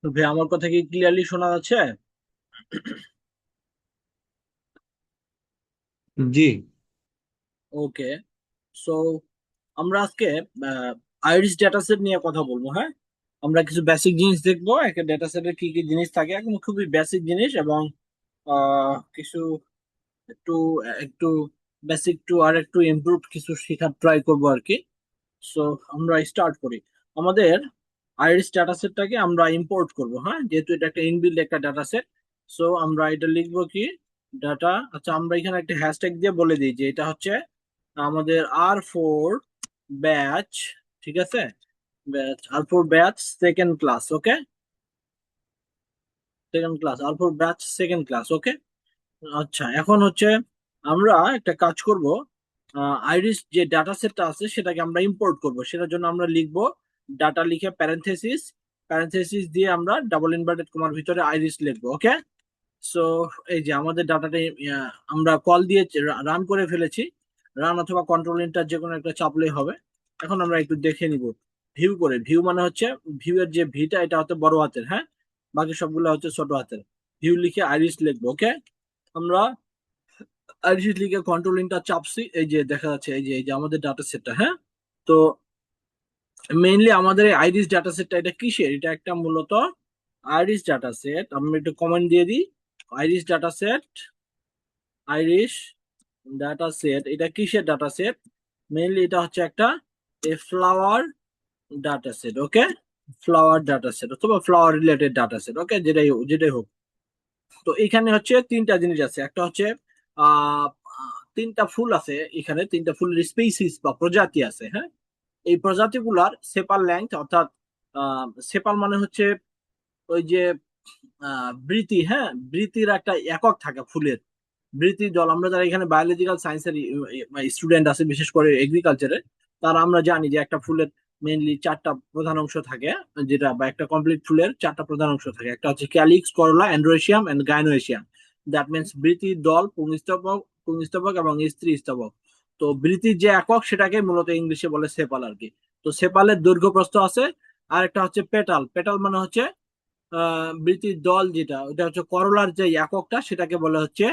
তো ভাই আমার কথা কি ক্লিয়ারলি শোনা যাচ্ছে? জি। ওকে। সো আমরা আজকে আইরিস ডেটা সেট নিয়ে কথা বলবো, হ্যাঁ। আমরা কিছু বেসিক জিনিস দেখবো, একটা ডেটা সেটের কি কি জিনিস থাকে, একদম খুবই বেসিক জিনিস, এবং কিছু একটু একটু বেসিক টু আর একটু ইমপ্রুভ কিছু শেখার ট্রাই করবো আর কি। সো আমরা স্টার্ট করি। আমাদের আইরিস ডাটা সেটটাকে আমরা ইম্পোর্ট করব, হ্যাঁ, যেহেতু এটা একটা ইনবিল্ড একটা ডাটা সেট। সো আমরা এটা লিখবো কি, ডাটা, আচ্ছা আমরা এখানে একটা হ্যাশট্যাগ দিয়ে বলে দিই যে এটা হচ্ছে আমাদের R4 ব্যাচ, ঠিক আছে, batch R4 batch second class, okay, second class R4 batch second class, okay. আচ্ছা এখন হচ্ছে আমরা একটা কাজ করব, আইরিস যে ডাটা সেটটা আছে সেটাকে আমরা ইম্পোর্ট করব, সেটার জন্য আমরা লিখব ডাটা লিখে প্যারেনথেসিস, প্যারেনথেসিস দিয়ে আমরা ডাবল ইনভার্টেড কমার ভিতরে আইরিস লিখবো, ওকে। সো এই যে আমাদের ডাটাটা আমরা কল দিয়ে রান করে ফেলেছি। রান অথবা কন্ট্রোল এন্টার যে কোনো একটা চাপলেই হবে। এখন আমরা একটু দেখে নিব ভিউ করে। ভিউ মানে হচ্ছে ভিউ এর যে ভিটা এটা হচ্ছে বড় হাতের, হ্যাঁ, বাকি সবগুলো হচ্ছে ছোট হাতের। ভিউ লিখে আইরিস লিখবো, ওকে। আমরা আইরিস লিখে কন্ট্রোল এন্টার চাপছি, এই যে দেখা যাচ্ছে, এই যে আমাদের ডাটা সেটটা, হ্যাঁ। তো মেইনলি আমাদের এই আইরিস ডাটা সেটটা এটা কিসের, এটা একটা মূলত আইরিস ডাটা সেট। আমি একটু কমেন্ট দিয়ে দিই, iris data set, Irish data set এটা কিসের ডাটা সেট? মেইনলি এটা হচ্ছে একটা ফ্লাওয়ার ডাটা সেট, ওকে। ফ্লাওয়ার ডাটা সেট অথবা ফ্লাওয়ার রিলেটেড ডাটা সেট, ওকে, যেটাই হোক। তো এখানে হচ্ছে তিনটা জিনিস আছে, একটা হচ্ছে আহ তিনটা ফুল আছে, এখানে তিনটা ফুলের স্পিসিস বা প্রজাতি আছে, হ্যাঁ। এই প্রজাতিগুলার সেপাল লেংথ, অর্থাৎ সেপাল মানে হচ্ছে ওই যে বৃতি, হ্যাঁ, বৃতির একটা একক থাকে ফুলের। বৃতি দল, আমরা যারা এখানে বায়োলজিক্যাল সায়েন্সের স্টুডেন্ট আছে, বিশেষ করে এগ্রিকালচারে, তারা আমরা জানি যে একটা ফুলের মেইনলি চারটা প্রধান অংশ থাকে, যেটা বা একটা কমপ্লিট ফুলের চারটা প্রধান অংশ থাকে। একটা হচ্ছে calyx, corolla, androecium and gynoecium. That means বৃতি, দল, পুংস্তবক, পুংস্তবক এবং স্ত্রী স্তবক। তো বৃতির যে একক সেটাকে মূলত ইংলিশে বলে সেপাল আর কি। তো সেপালের দৈর্ঘ্য প্রস্থ আছে। আর একটা হচ্ছে পেটাল, পেটাল মানে হচ্ছে বৃতির দল, যেটা ওটা হচ্ছে করলার যে এককটা সেটাকে বলা হচ্ছে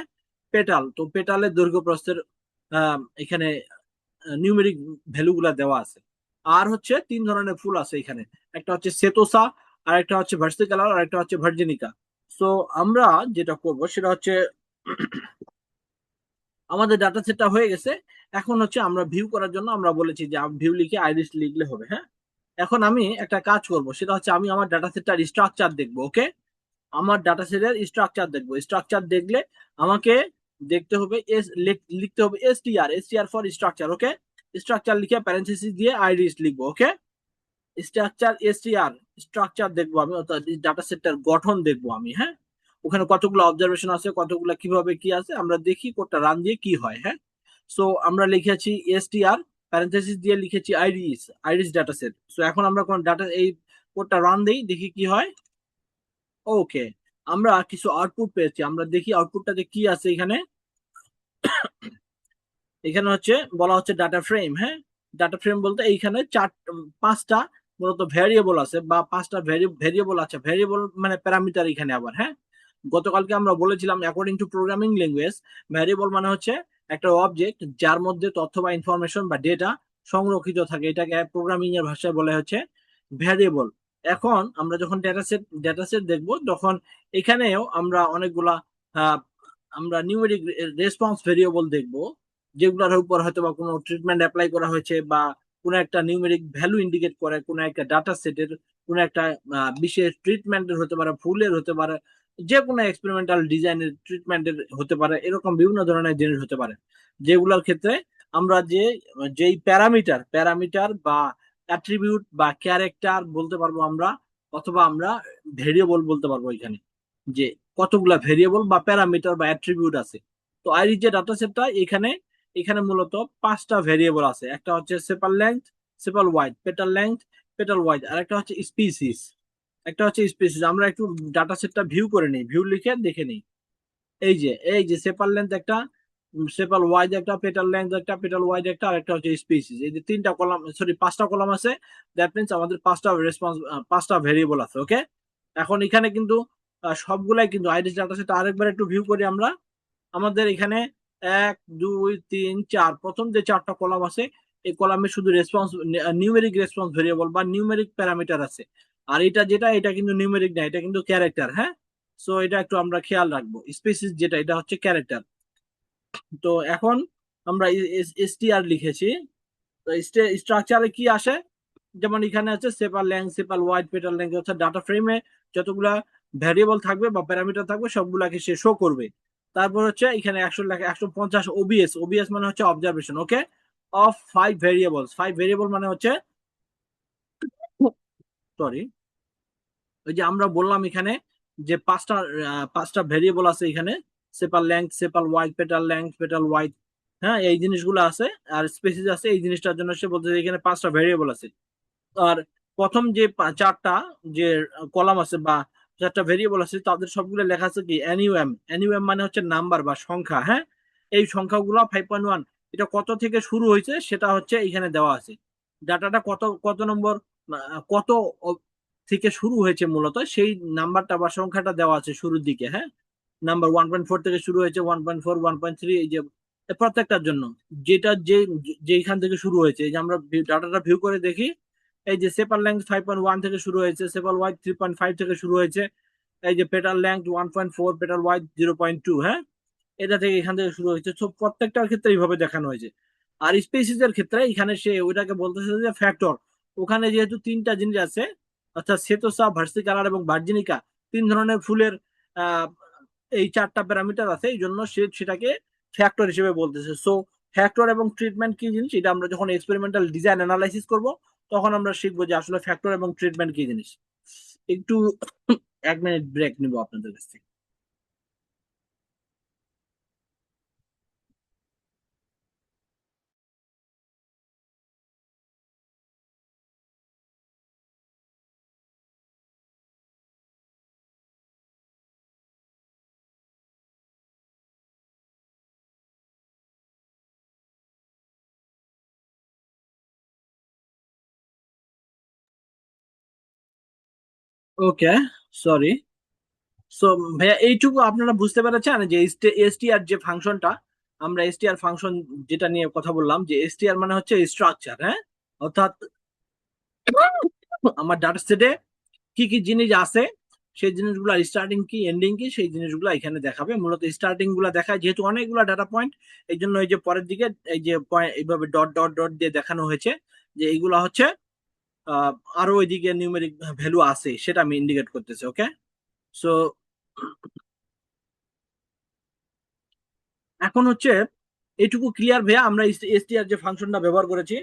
পেটাল। তো পেটালের দৈর্ঘ্য প্রস্থের এখানে নিউমেরিক ভ্যালু গুলা দেওয়া আছে। আর হচ্ছে তিন ধরনের ফুল আছে এখানে, একটা হচ্ছে সেতোসা, আর একটা হচ্ছে ভার্সিকালার, আর একটা হচ্ছে ভার্জিনিকা। সো আমরা যেটা করব সেটা হচ্ছে আমাদের ডাটা সেটটা হয়ে গেছে। এখন হচ্ছে আমরা ভিউ করার জন্য আমরা বলেছি যে ভিউ লিখে আইরিস লিখলে হবে, হ্যাঁ। এখন আমি একটা কাজ করব, সেটা হচ্ছে আমি আমার ডাটা সেটটার স্ট্রাকচার দেখবো, ওকে। আমার ডাটা সেটের স্ট্রাকচার দেখবো। স্ট্রাকচার দেখলে আমাকে দেখতে হবে লিখতে হবে STR, STR for structure, okay. Structure লিখে প্যারেন্থেসিস দিয়ে আইরিস লিখবো, ওকে। স্ট্রাকচার এসটিআর, স্ট্রাকচার দেখবো আমি, অর্থাৎ ডাটা সেটটার গঠন দেখবো আমি, হ্যাঁ। ওখানে কতগুলো অবজারভেশন আছে, কতগুলো কিভাবে কি আছে আমরা দেখি, কোডটা রান দিয়ে কি হয়, হ্যাঁ। সো আমরা লিখেছি এসটিআর, প্যারেন্থেসিস দিয়ে লিখেছি iris, iris data set. So এখন আমরা কোন ডাটা এই কোডটা রান দেই, দেখি কি হয়। ওকে, আমরা কিছু আউটপুট পেয়েছি, আমরা দেখি আউটপুটটাতে কি আছে এখানে। এখানে হচ্ছে বলা হচ্ছে ডাটা ফ্রেম, হ্যাঁ। ডাটা ফ্রেম বলতে এইখানে পাঁচটা মূলত ভ্যারিয়েবল আছে, বা পাঁচটা ভ্যারিয়েবল আছে। ভ্যারিয়েবল মানে প্যারামিটার এখানে আবার, হ্যাঁ। গতকালকে আমরা বলেছিলাম according to programming language, variable মানে হচ্ছে একটা অবজেক্ট যার মধ্যে তথ্য বা ইনফরমেশন বা ডেটা সংরক্ষিত থাকে, এটাকে প্রোগ্রামিং এর ভাষায় বলে হচ্ছে ভ্যারিয়েবল। এখন আমরা যখন ডেটা সেট দেখবো, তখন এখানেও আমরা অনেকগুলা আহ, আমরা নিউমেরিক রেসপন্স ভেরিয়েবল দেখবো, যেগুলোর উপর হয়তো বা কোনো ট্রিটমেন্ট অ্যাপ্লাই করা হয়েছে, বা কোনো একটা নিউমেরিক ভ্যালু ইন্ডিকেট করে কোনো একটা ডাটা সেটের, কোনো একটা বিশেষ ট্রিটমেন্টের হতে পারে, ফুলের হতে পারে, যে কোনো এক্সপেরিমেন্টাল ডিজাইনের ট্রিটমেন্টের হতে পারে, এরকম বিভিন্ন ধরনের জিনিস হতে পারে, যেগুলোর ক্ষেত্রে আমরা যেই প্যারামিটার বা অ্যাট্রিবিউট বা ক্যারেক্টার বলতে পারবো আমরা, অথবা আমরা ভেরিয়েবল বলতে পারবো এখানে, যে কতগুলা ভেরিয়েবল বা প্যারামিটার বা অ্যাট্রিবিউট আছে। তো আইরিস যে ডাটা সেটটা, এখানে এখানে মূলত পাঁচটা ভেরিয়েবল আছে। একটা হচ্ছে sepal length, sepal wide, petal length, petal wide, আর একটা হচ্ছে স্পিসিস, একটা হচ্ছে স্পিসিস। আমরা একটু ডাটা সেটটা ভিউ করে নিই, ভিউ লিখে দেখে নিই। এই যে সেপাল লেন্থ একটা, সেপাল ওয়াইড একটা, পেটাল লেন্থ একটা, পেটাল ওয়াইড একটা, আর একটা হচ্ছে স্পিসিস। এই যে তিনটা কলাম, সরি পাঁচটা কলাম আছে। দ্যাট মিনস আমাদের পাঁচটা রেসপন্স, পাঁচটা ভেরিয়েবল আছে, ওকে। এখন এখানে কিন্তু সবগুলাই কিন্তু আইরিস ডাটা সেট আরেকবার একটু ভিউ করি আমরা। আমাদের এখানে 1 2 3 4 প্রথম যে 4টা কলাম আছে, এই কলামে শুধু রেসপন্স, নিউমেরিক রেসপন্স ভেরিয়েবল বা নিউমেরিক প্যারামিটার আছে। আর এটা যেটা, এটা কিন্তু নিউমেরিক না, এটা কিন্তু ক্যারেক্টার। হ্যাঁ, সো এটা একটু আমরা খেয়াল রাখবো। স্পেসিস যেটা, এটা হচ্ছে ক্যারেক্টার। তো এখন আমরা এসটিআর লিখেছি। তো স্ট্রাকচারে কি আসে, যেমন এখানে আছে সেপার লেংথ, সেপার ওয়াইড, পেটাল লেংথ, অর্থাৎ ডাটা ফ্রেমে যতগুলা ভ্যারিয়েবল থাকবে বা প্যারামিটার থাকবে সবগুলাকে সে শো করবে। তারপর হচ্ছে এখানে 100 লেখা 150 ওবিএস। ওবিএস মানে হচ্ছে observation, okay, of 5 variables. 5 variable মানে হচ্ছে, সরি, ওই যে আমরা বললাম এখানে যে পাঁচটা ভেরিয়েবল আছে এখানে, সেপার লেংথ, সেপার wide, petal length, petal wide. হ্যাঁ, এই জিনিসগুলো আছে। আর স্পেসিস আছে, এই জিনিসটার জন্য সে বলতে এখানে 5টা ভেরিয়েবল আছে। আর প্রথম যে 4টা যে কলাম আছে বা 4টা ভেরিয়েবল আছে, তাদের সবগুলো লেখা আছে কি এনইউএম। এনইউএম মানে হচ্ছে নাম্বার বা সংখ্যা। হ্যাঁ, এই সংখ্যাগুলো 5.1, এটা কত থেকে শুরু হয়েছে সেটা হচ্ছে এখানে দেওয়া আছে। ডাটাটা কত কত নম্বর, কত থেকে শুরু হয়েছে মূলত সেই নাম্বারটা বা সংখ্যাটা দেওয়া আছে শুরুর দিকে। হ্যাঁ, নাম্বার 1.4 থেকে শুরু হয়েছে, 1.4, 1.3, এই যে প্রত্যেকটার জন্য যেটা যেখান থেকে শুরু হয়েছে। এই যে আমরা ডাটাটা ভিউ করে দেখি, এই যে সেপার লেংথ 5.1 থেকে শুরু হয়েছে, সেপার ওয়াইড 3.5 থেকে শুরু হয়েছে, এই যে পেটাল লেংথ 1.4, পেটাল ওয়াইড 0.2। হ্যাঁ, এটা থেকে এখান থেকে শুরু হয়েছে। তো প্রত্যেকটার ক্ষেত্রে এইভাবে দেখানো হয়েছে। আর স্পেসিস এর ক্ষেত্রে এখানে সে ওইটাকে বলতেছে যে ফ্যাক্টর। ওখানে যেহেতু 3টা জিনিস আছে, অর্থাৎ সেতোসা, ভার্সিকালার এবং ভার্জিনিকা, 3 ধরনের ফুলের আহ এই 4টা প্যারামিটার আছে, এই জন্য সে সেটাকে ফ্যাক্টর হিসেবে বলতেছে। সো ফ্যাক্টর এবং ট্রিটমেন্ট কি জিনিস, এটা আমরা যখন এক্সপেরিমেন্টাল ডিজাইন অ্যানালাইসিস করব তখন আমরা শিখবো যে আসলে ফ্যাক্টর এবং ট্রিটমেন্ট কি জিনিস। একটু 1 মিনিট ব্রেক নিব আপনাদের কাছ থেকে। ওকে, সরি। সো ভাইয়া, এইটুকু আপনারা বুঝতে পেরেছেন যে এসটিআর যে ফাংশনটা, আমরা এসটিআর ফাংশন যেটা নিয়ে কথা বললাম, যে এসটিআর মানে হচ্ছে স্ট্রাকচার। হ্যাঁ, অর্থাৎ আমার ডাটা সেটে কি কি জিনিস আছে, সেই জিনিসগুলো স্টার্টিং কি এন্ডিং কি সেই জিনিসগুলো এখানে দেখাবে। মূলত স্টার্টিং গুলা দেখায়, যেহেতু অনেকগুলো ডাটা পয়েন্ট, এই জন্য এই যে পরের দিকে এই যে পয়েন্ট এইভাবে ডট ডট ডট দিয়ে দেখানো হয়েছে যে এইগুলা হচ্ছে আহ, আরো ওইদিকে নিউমেরিক ভ্যালু আছে, সেটা আমি ইন্ডিকেট করতেছি। ওকে, সো এখন হচ্ছে এইটুকু ক্লিয়ার ভাইয়া, আমরা এসটিআর যে ফাংশনটা ব্যবহার করেছি।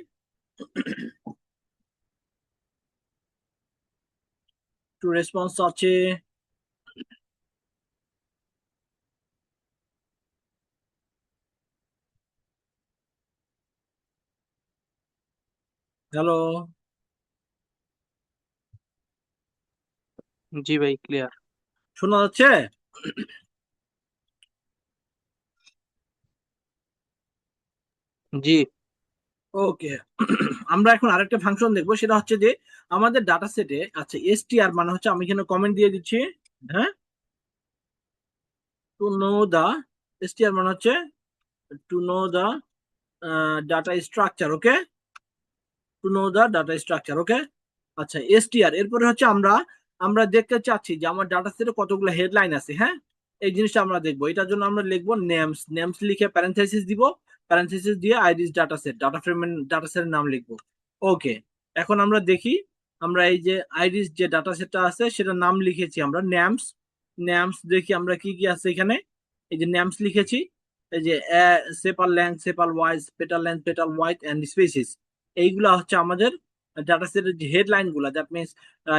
টু রেসপন্স আছে। হ্যালো, জি ভাই, ক্লিয়ার। শোনা যাচ্ছে? জি ওকে, আমরা এখন আরেকটা ফাংশন দেখবো, সেটা হচ্ছে যে আমাদের ডাটা সেটে আচ্ছা এসটিআর মানে হচ্ছে, আমি এখানে কমেন্ট দিয়ে দিচ্ছি। হ্যাঁ, টু নো দা, এসটিআর মানে হচ্ছে to know the data structure. Okay, to know the data structure. Okay, আচ্ছা এসটিআর এরপরে হচ্ছে আমরা আমরা দেখতে চাচ্ছি যে আমার ডাটা সেটে কতগুলো হেডলাইন আছে। হ্যাঁ, এই জিনিসটা আমরা দেখবো। এটার জন্য আমরা লিখবো নেমস। নেমস লিখে প্যারেনথেসিস দিব, প্যারেনথেসিস দিয়ে iris data set, data frame, data সেটের নাম লিখবো। ওকে, এখন আমরা দেখি, আমরা এই যে আইরিস যে ডাটা সেটটা আছে সেটার নাম লিখেছি আমরা নেমস। নেমস দেখি আমরা কি কি আছে এখানে। এই যে নেমস লিখেছি, এই যে sepal length, sepal wise, petal length, petal wide and species, এইগুলা হচ্ছে আমাদের ডাটা সেটের যে হেডলাইন গুলা। That means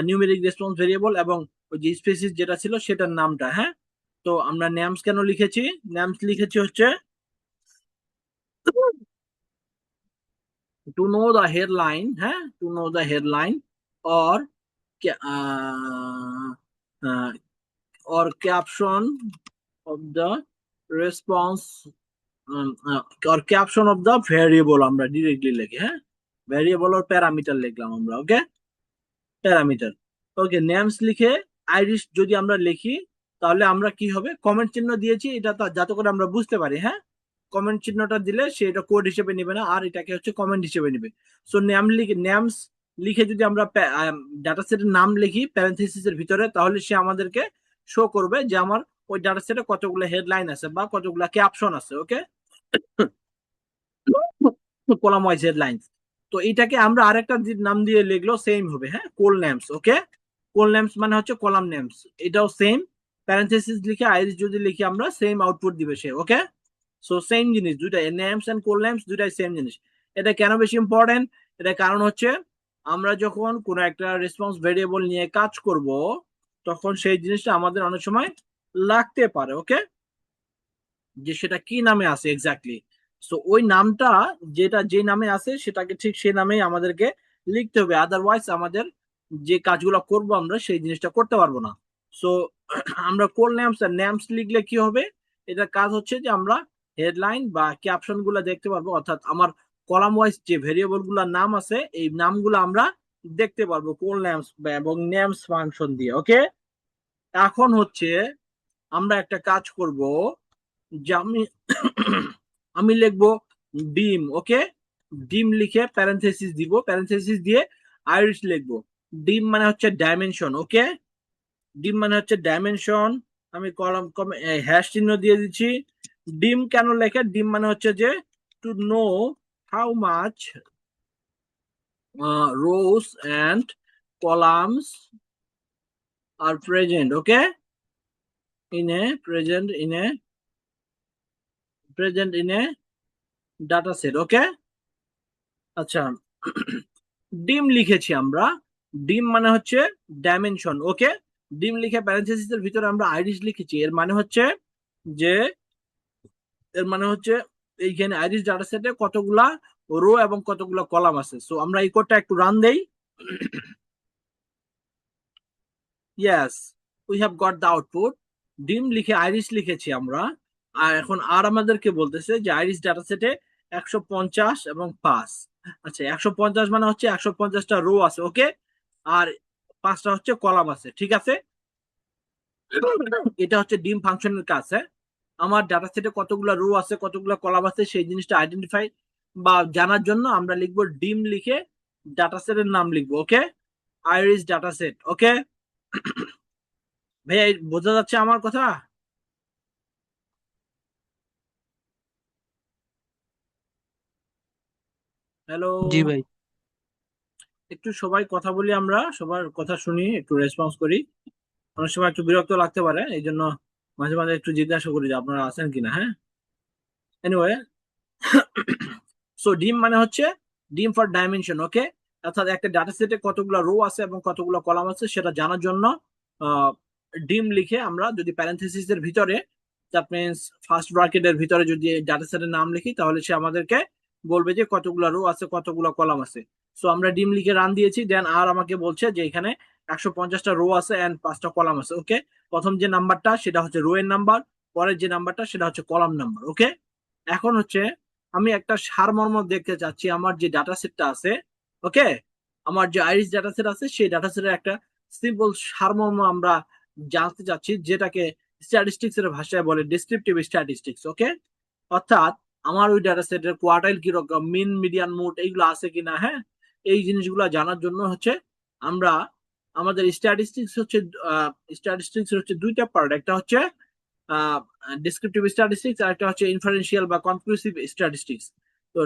numeric response variable এবং ওই যে স্পেসিস যেটা ছিল সেটার নামটা। হ্যাঁ, তো আমরা নামস কেন লিখেছি, নামস লিখেছি হচ্ছে টু নো দ্য হেডলাইন। হ্যাঁ, two know the headline or or caption of the response, or caption of the variable আমরা ডিরেক্টলি লিখি। হ্যাঁ, ভ্যারিয়েবল ওর প্যারামিটার লিখলাম আমরা। ওকে, প্যারামিটার। ওকে, নেমস লিখে আইরিশ যদি আমরা লিখি তাহলে আমরা কি হবে, কমেন্ট চিহ্ন দিয়েছি এটা যাতে করে আমরা বুঝতে পারি, হ্যাঁ। কমেন্ট চিহ্নটা দিলে সে এটা কোড হিসেবে নেবে না, আর এটাকে হচ্ছে কমেন্ট হিসেবে নেবে। সো নেমস লিখে যদি আমরা ডাটা সেটের নাম লিখি প্যারেন্থেসিস এর ভিতরে, তাহলে সে আমাদেরকে শো করবে যে আমার ওই ডাটা সেটে কতগুলো হেডলাইন আছে বা কতগুলো ক্যাপশন আছে, ওকে, কলাম ওয়াইজ হেডলাইন। তো এটাকে আমরা আরেকটা নাম দিয়ে লিখলো সেম হবে, হ্যাঁ, কোল নেমস, ওকে। কোল নেমস মানে হচ্ছে কলাম নেমস, এটাও সেম। প্যারেন্থেসিস লিখে আইরিশ যদি লিখি আমরা, সেম আউটপুট দিবে সে, ওকে। সো সেম জিনিস দুইটাই, নেমস এন্ড কোল নেমস দুইটাই সেম জিনিস। এটা কেন বেশি ইম্পর্টেন্ট? এটা কারণ হচ্ছে আমরা যখন কোনো একটা রেসপন্স ভেরিয়েবল নিয়ে কাজ করব, তখন সেই জিনিসটা আমাদের অনেক সময় লাগতে পারে, ওকে, যে সেটা কি নামে আছে এক্স্যাক্টলি। সো ওই নামটা যেটা যে নামে আছে সেটাকে ঠিক সেই নামেই আমাদেরকে লিখতে হবে, আদারওয়াইজ আমাদের যে কাজগুলো করব আমরা সেই জিনিসটা করতে পারবো না। সো আমরা কোল নেমস আর নেমস লিখলে কি হবে, এটার কাজ হচ্ছে যে আমরা হেডলাইন বা ক্যাপশন গুলা দেখতে পারবো, অর্থাৎ আমার কলাম ওয়াইজ যে ভেরিয়েবল গুলার নাম আছে এই নামগুলো আমরা দেখতে পারবো কোল নেমস এবং নেমস ফাংশন দিয়ে, ওকে। এখন হচ্ছে আমরা একটা কাজ করব, যে আমি আমি লিখবো ডিম, ওকে। ডিম লিখে প্যারেনথেসিস দিব, প্যারেনথেসিস দিয়ে আইরিশ লিখবো। ডিম মানে হচ্ছে ডাইমেনশন, ওকে। ডিম মানে হচ্ছে ডাইমেনশন। আমি কলম হ্যাশ চিহ্ন দিয়ে দিচ্ছি। ডিম কেন লেখে? ডিম মানে হচ্ছে যে to know how much rows and columns are present, okay, in a present in a data set, okay. আচ্ছা, ডিম লিখেছি আমরা। ডিম মানে হচ্ছে ডাইমেনশন, ওকে। ডিম লিখে প্যারেন্থেসিসের ভিতরে আমরা আইরিশ লিখেছি, যে এর মানে হচ্ছে এইখানে আইরিশ ডাটা সেটে কতগুলা রো এবং কতগুলা কলাম আছে। সো আমরা এই কোডটা একটু রান দেই। Yes, we have got the output. ডিম লিখে আইরিশ লিখেছি আমরা। আর এখন আর আমাদেরকে বলতেছে যে আইরিশ ডাটা সেটে 150 এবং 5। আচ্ছা, 150 মানে হচ্ছে 150টা রো আছে, ওকে, আর 5টা হচ্ছে কলাম আছে, ঠিক আছে। এটা হচ্ছে ডিম ফাংশনের কাজ, হ্যাঁ। আমার ডাটা সেটে কতগুলো রো আছে কতগুলো কলাম আছে সেই জিনিসটা আইডেন্টিফাই বা জানার জন্য আমরা লিখবো ডিম লিখে ডাটা সেটের নাম লিখবো, ওকে, আইরিশ ডাটা সেট, ওকে। ভাইয়া বোঝা যাচ্ছে আমার কথা? হ্যালো, জি ভাই। একটু সবাই কথা বলি, আমরা সবার কথা শুনি, একটু রেসপন্স করি। অনেক সময় একটু বিরক্ত লাগতে পারে, এই জন্য মাঝে মাঝে একটু জিজ্ঞাসা করি যে আপনারা আছেন কিনা, হ্যাঁ। এনিওয়ে, সো ডিম মানে হচ্ছে ডিম ফর ডাইমেনশন, ওকে। অর্থাৎ একটা ডাটা সেটে কতগুলো রো আছে এবং কতগুলো কলাম আছে সেটা জানার জন্য ডিম লিখে আমরা যদি প্যারেন্থেসিস এর ভিতরে, দ্যাট মিনস ফার্স্ট ব্র্যাকেটের ভিতরে যদি ডাটা সেটের নাম লিখি, তাহলে সে আমাদেরকে বলবে যে কতগুলো রো আছে কতগুলো কলাম আছে। সো আমরা ডিম লিখে রান দিয়েছি, দেন আর আমাকে বলছে যে এখানে 150টা রো আছে এন্ড 5টা কলাম আছে, ওকে। প্রথম যে নাম্বারটা সেটা হচ্ছে রো এর নাম্বার, পরের যে নাম্বারটা সেটা হচ্ছে কলাম নাম্বার, ওকে। এখন হচ্ছে আমি একটা সারমর্ম দেখতে চাচ্ছি আমার যে ডাটা সেটটা আছে, ওকে। আমার যে আইরিশ ডাটা সেট আছে সেই ডাটা সেটের একটা সিম্পল সারমর্ম আমরা জানতে চাচ্ছি, যেটাকে স্ট্যাটিস্টিক্স এর ভাষায় বলে ডেসক্রিপটিভ স্ট্যাটিস্টিক্স, ওকে। অর্থাৎ আমার ওই ডাটা সেটের কোয়ার্টাইল কিরকম, মিন মিডিয়ান মোড এইগুলো আছে কিনা, হ্যাঁ। এই জিনিসগুলো জানার জন্য হচ্ছে আমরা আমাদের স্ট্যাটিস্টিক্স হচ্ছে দুইটা পার্ট, একটা হচ্ছে ডেসক্রিপটিভ স্ট্যাটিস্টিক্স আর একটা হচ্ছে ইনফারেন্সিয়াল বা কনক্লুসিভ স্ট্যাটিস্টিক্স। তো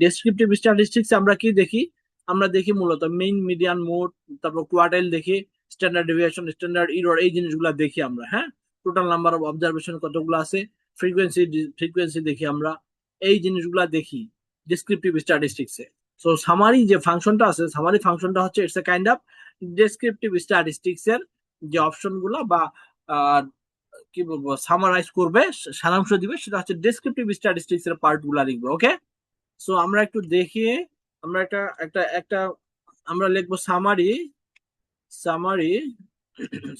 ডেসক্রিপটিভ স্ট্যাটিস্টিক্স আমরা কি দেখি? আমরা দেখি মূলত মেইন মিডিয়ান মোড, তারপর কোয়ার্টাইল দেখি, স্ট্যান্ডার্ড ডেভিয়েশন, স্ট্যান্ডার্ড এরর, এই জিনিসগুলো দেখি আমরা, হ্যাঁ। টোটাল নাম্বার অফ অবজারভেশন কতগুলো আছে, ফ্রিকোয়েন্সি দেখি আমরা, এই জিনিসগুলো দেখি ডেসক্রিপটিভ স্ট্যাটিস্টিক্সে। সো সামারি যে ফাংশনটা আছে, সামারি ফাংশনটা হচ্ছে it's a kind of descriptive statistics এর যে অপশন গুলা বা কি বলবো সামারাইজ করবে, সারাংশ দিবে, সেটা হচ্ছে ডেসক্রিপটিভ স্ট্যাটিস্টিক্স এর পার্ট গুলা লিখবে, ওকে। সো আমরা একটু দেখি, আমরা একটা একটা একটা আমরা লিখবো সামারি, সামারি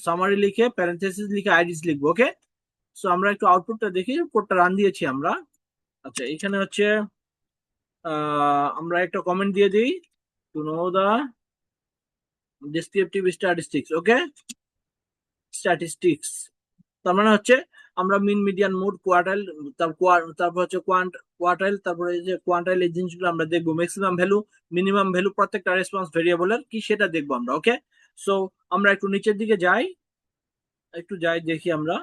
সামারি লিখে প্যারেন্থেসিস লিখে আইডিস লিখবো, ওকে। সো আমরা একটু আউটপুটটা দেখি, কোডটা রান দিয়েছি আমরা। আচ্ছা, এখানে হচ্ছে আমরা একটা কমেন্ট দিয়ে দিই, to know the descriptive statistics, okay. Statistics. তার মানে হচ্ছে আমরা মিন, মিডিয়ান, মোড, কোয়ার্টাইল, তারপর হচ্ছে কোয়ার্টাইল, তারপরে এই যে কোয়ার্টাইল, এই জিনিসগুলো আমরা দেখবো। ম্যাক্সিমাম ভ্যালু, মিনিমাম ভ্যালু, প্রত্যেকটা রেসপন্স ভেরিয়েবলের কি সেটা দেখবো আমরা। ওকে, সো আমরা একটু নিচের দিকে যাই, একটু যাই দেখি আমরা।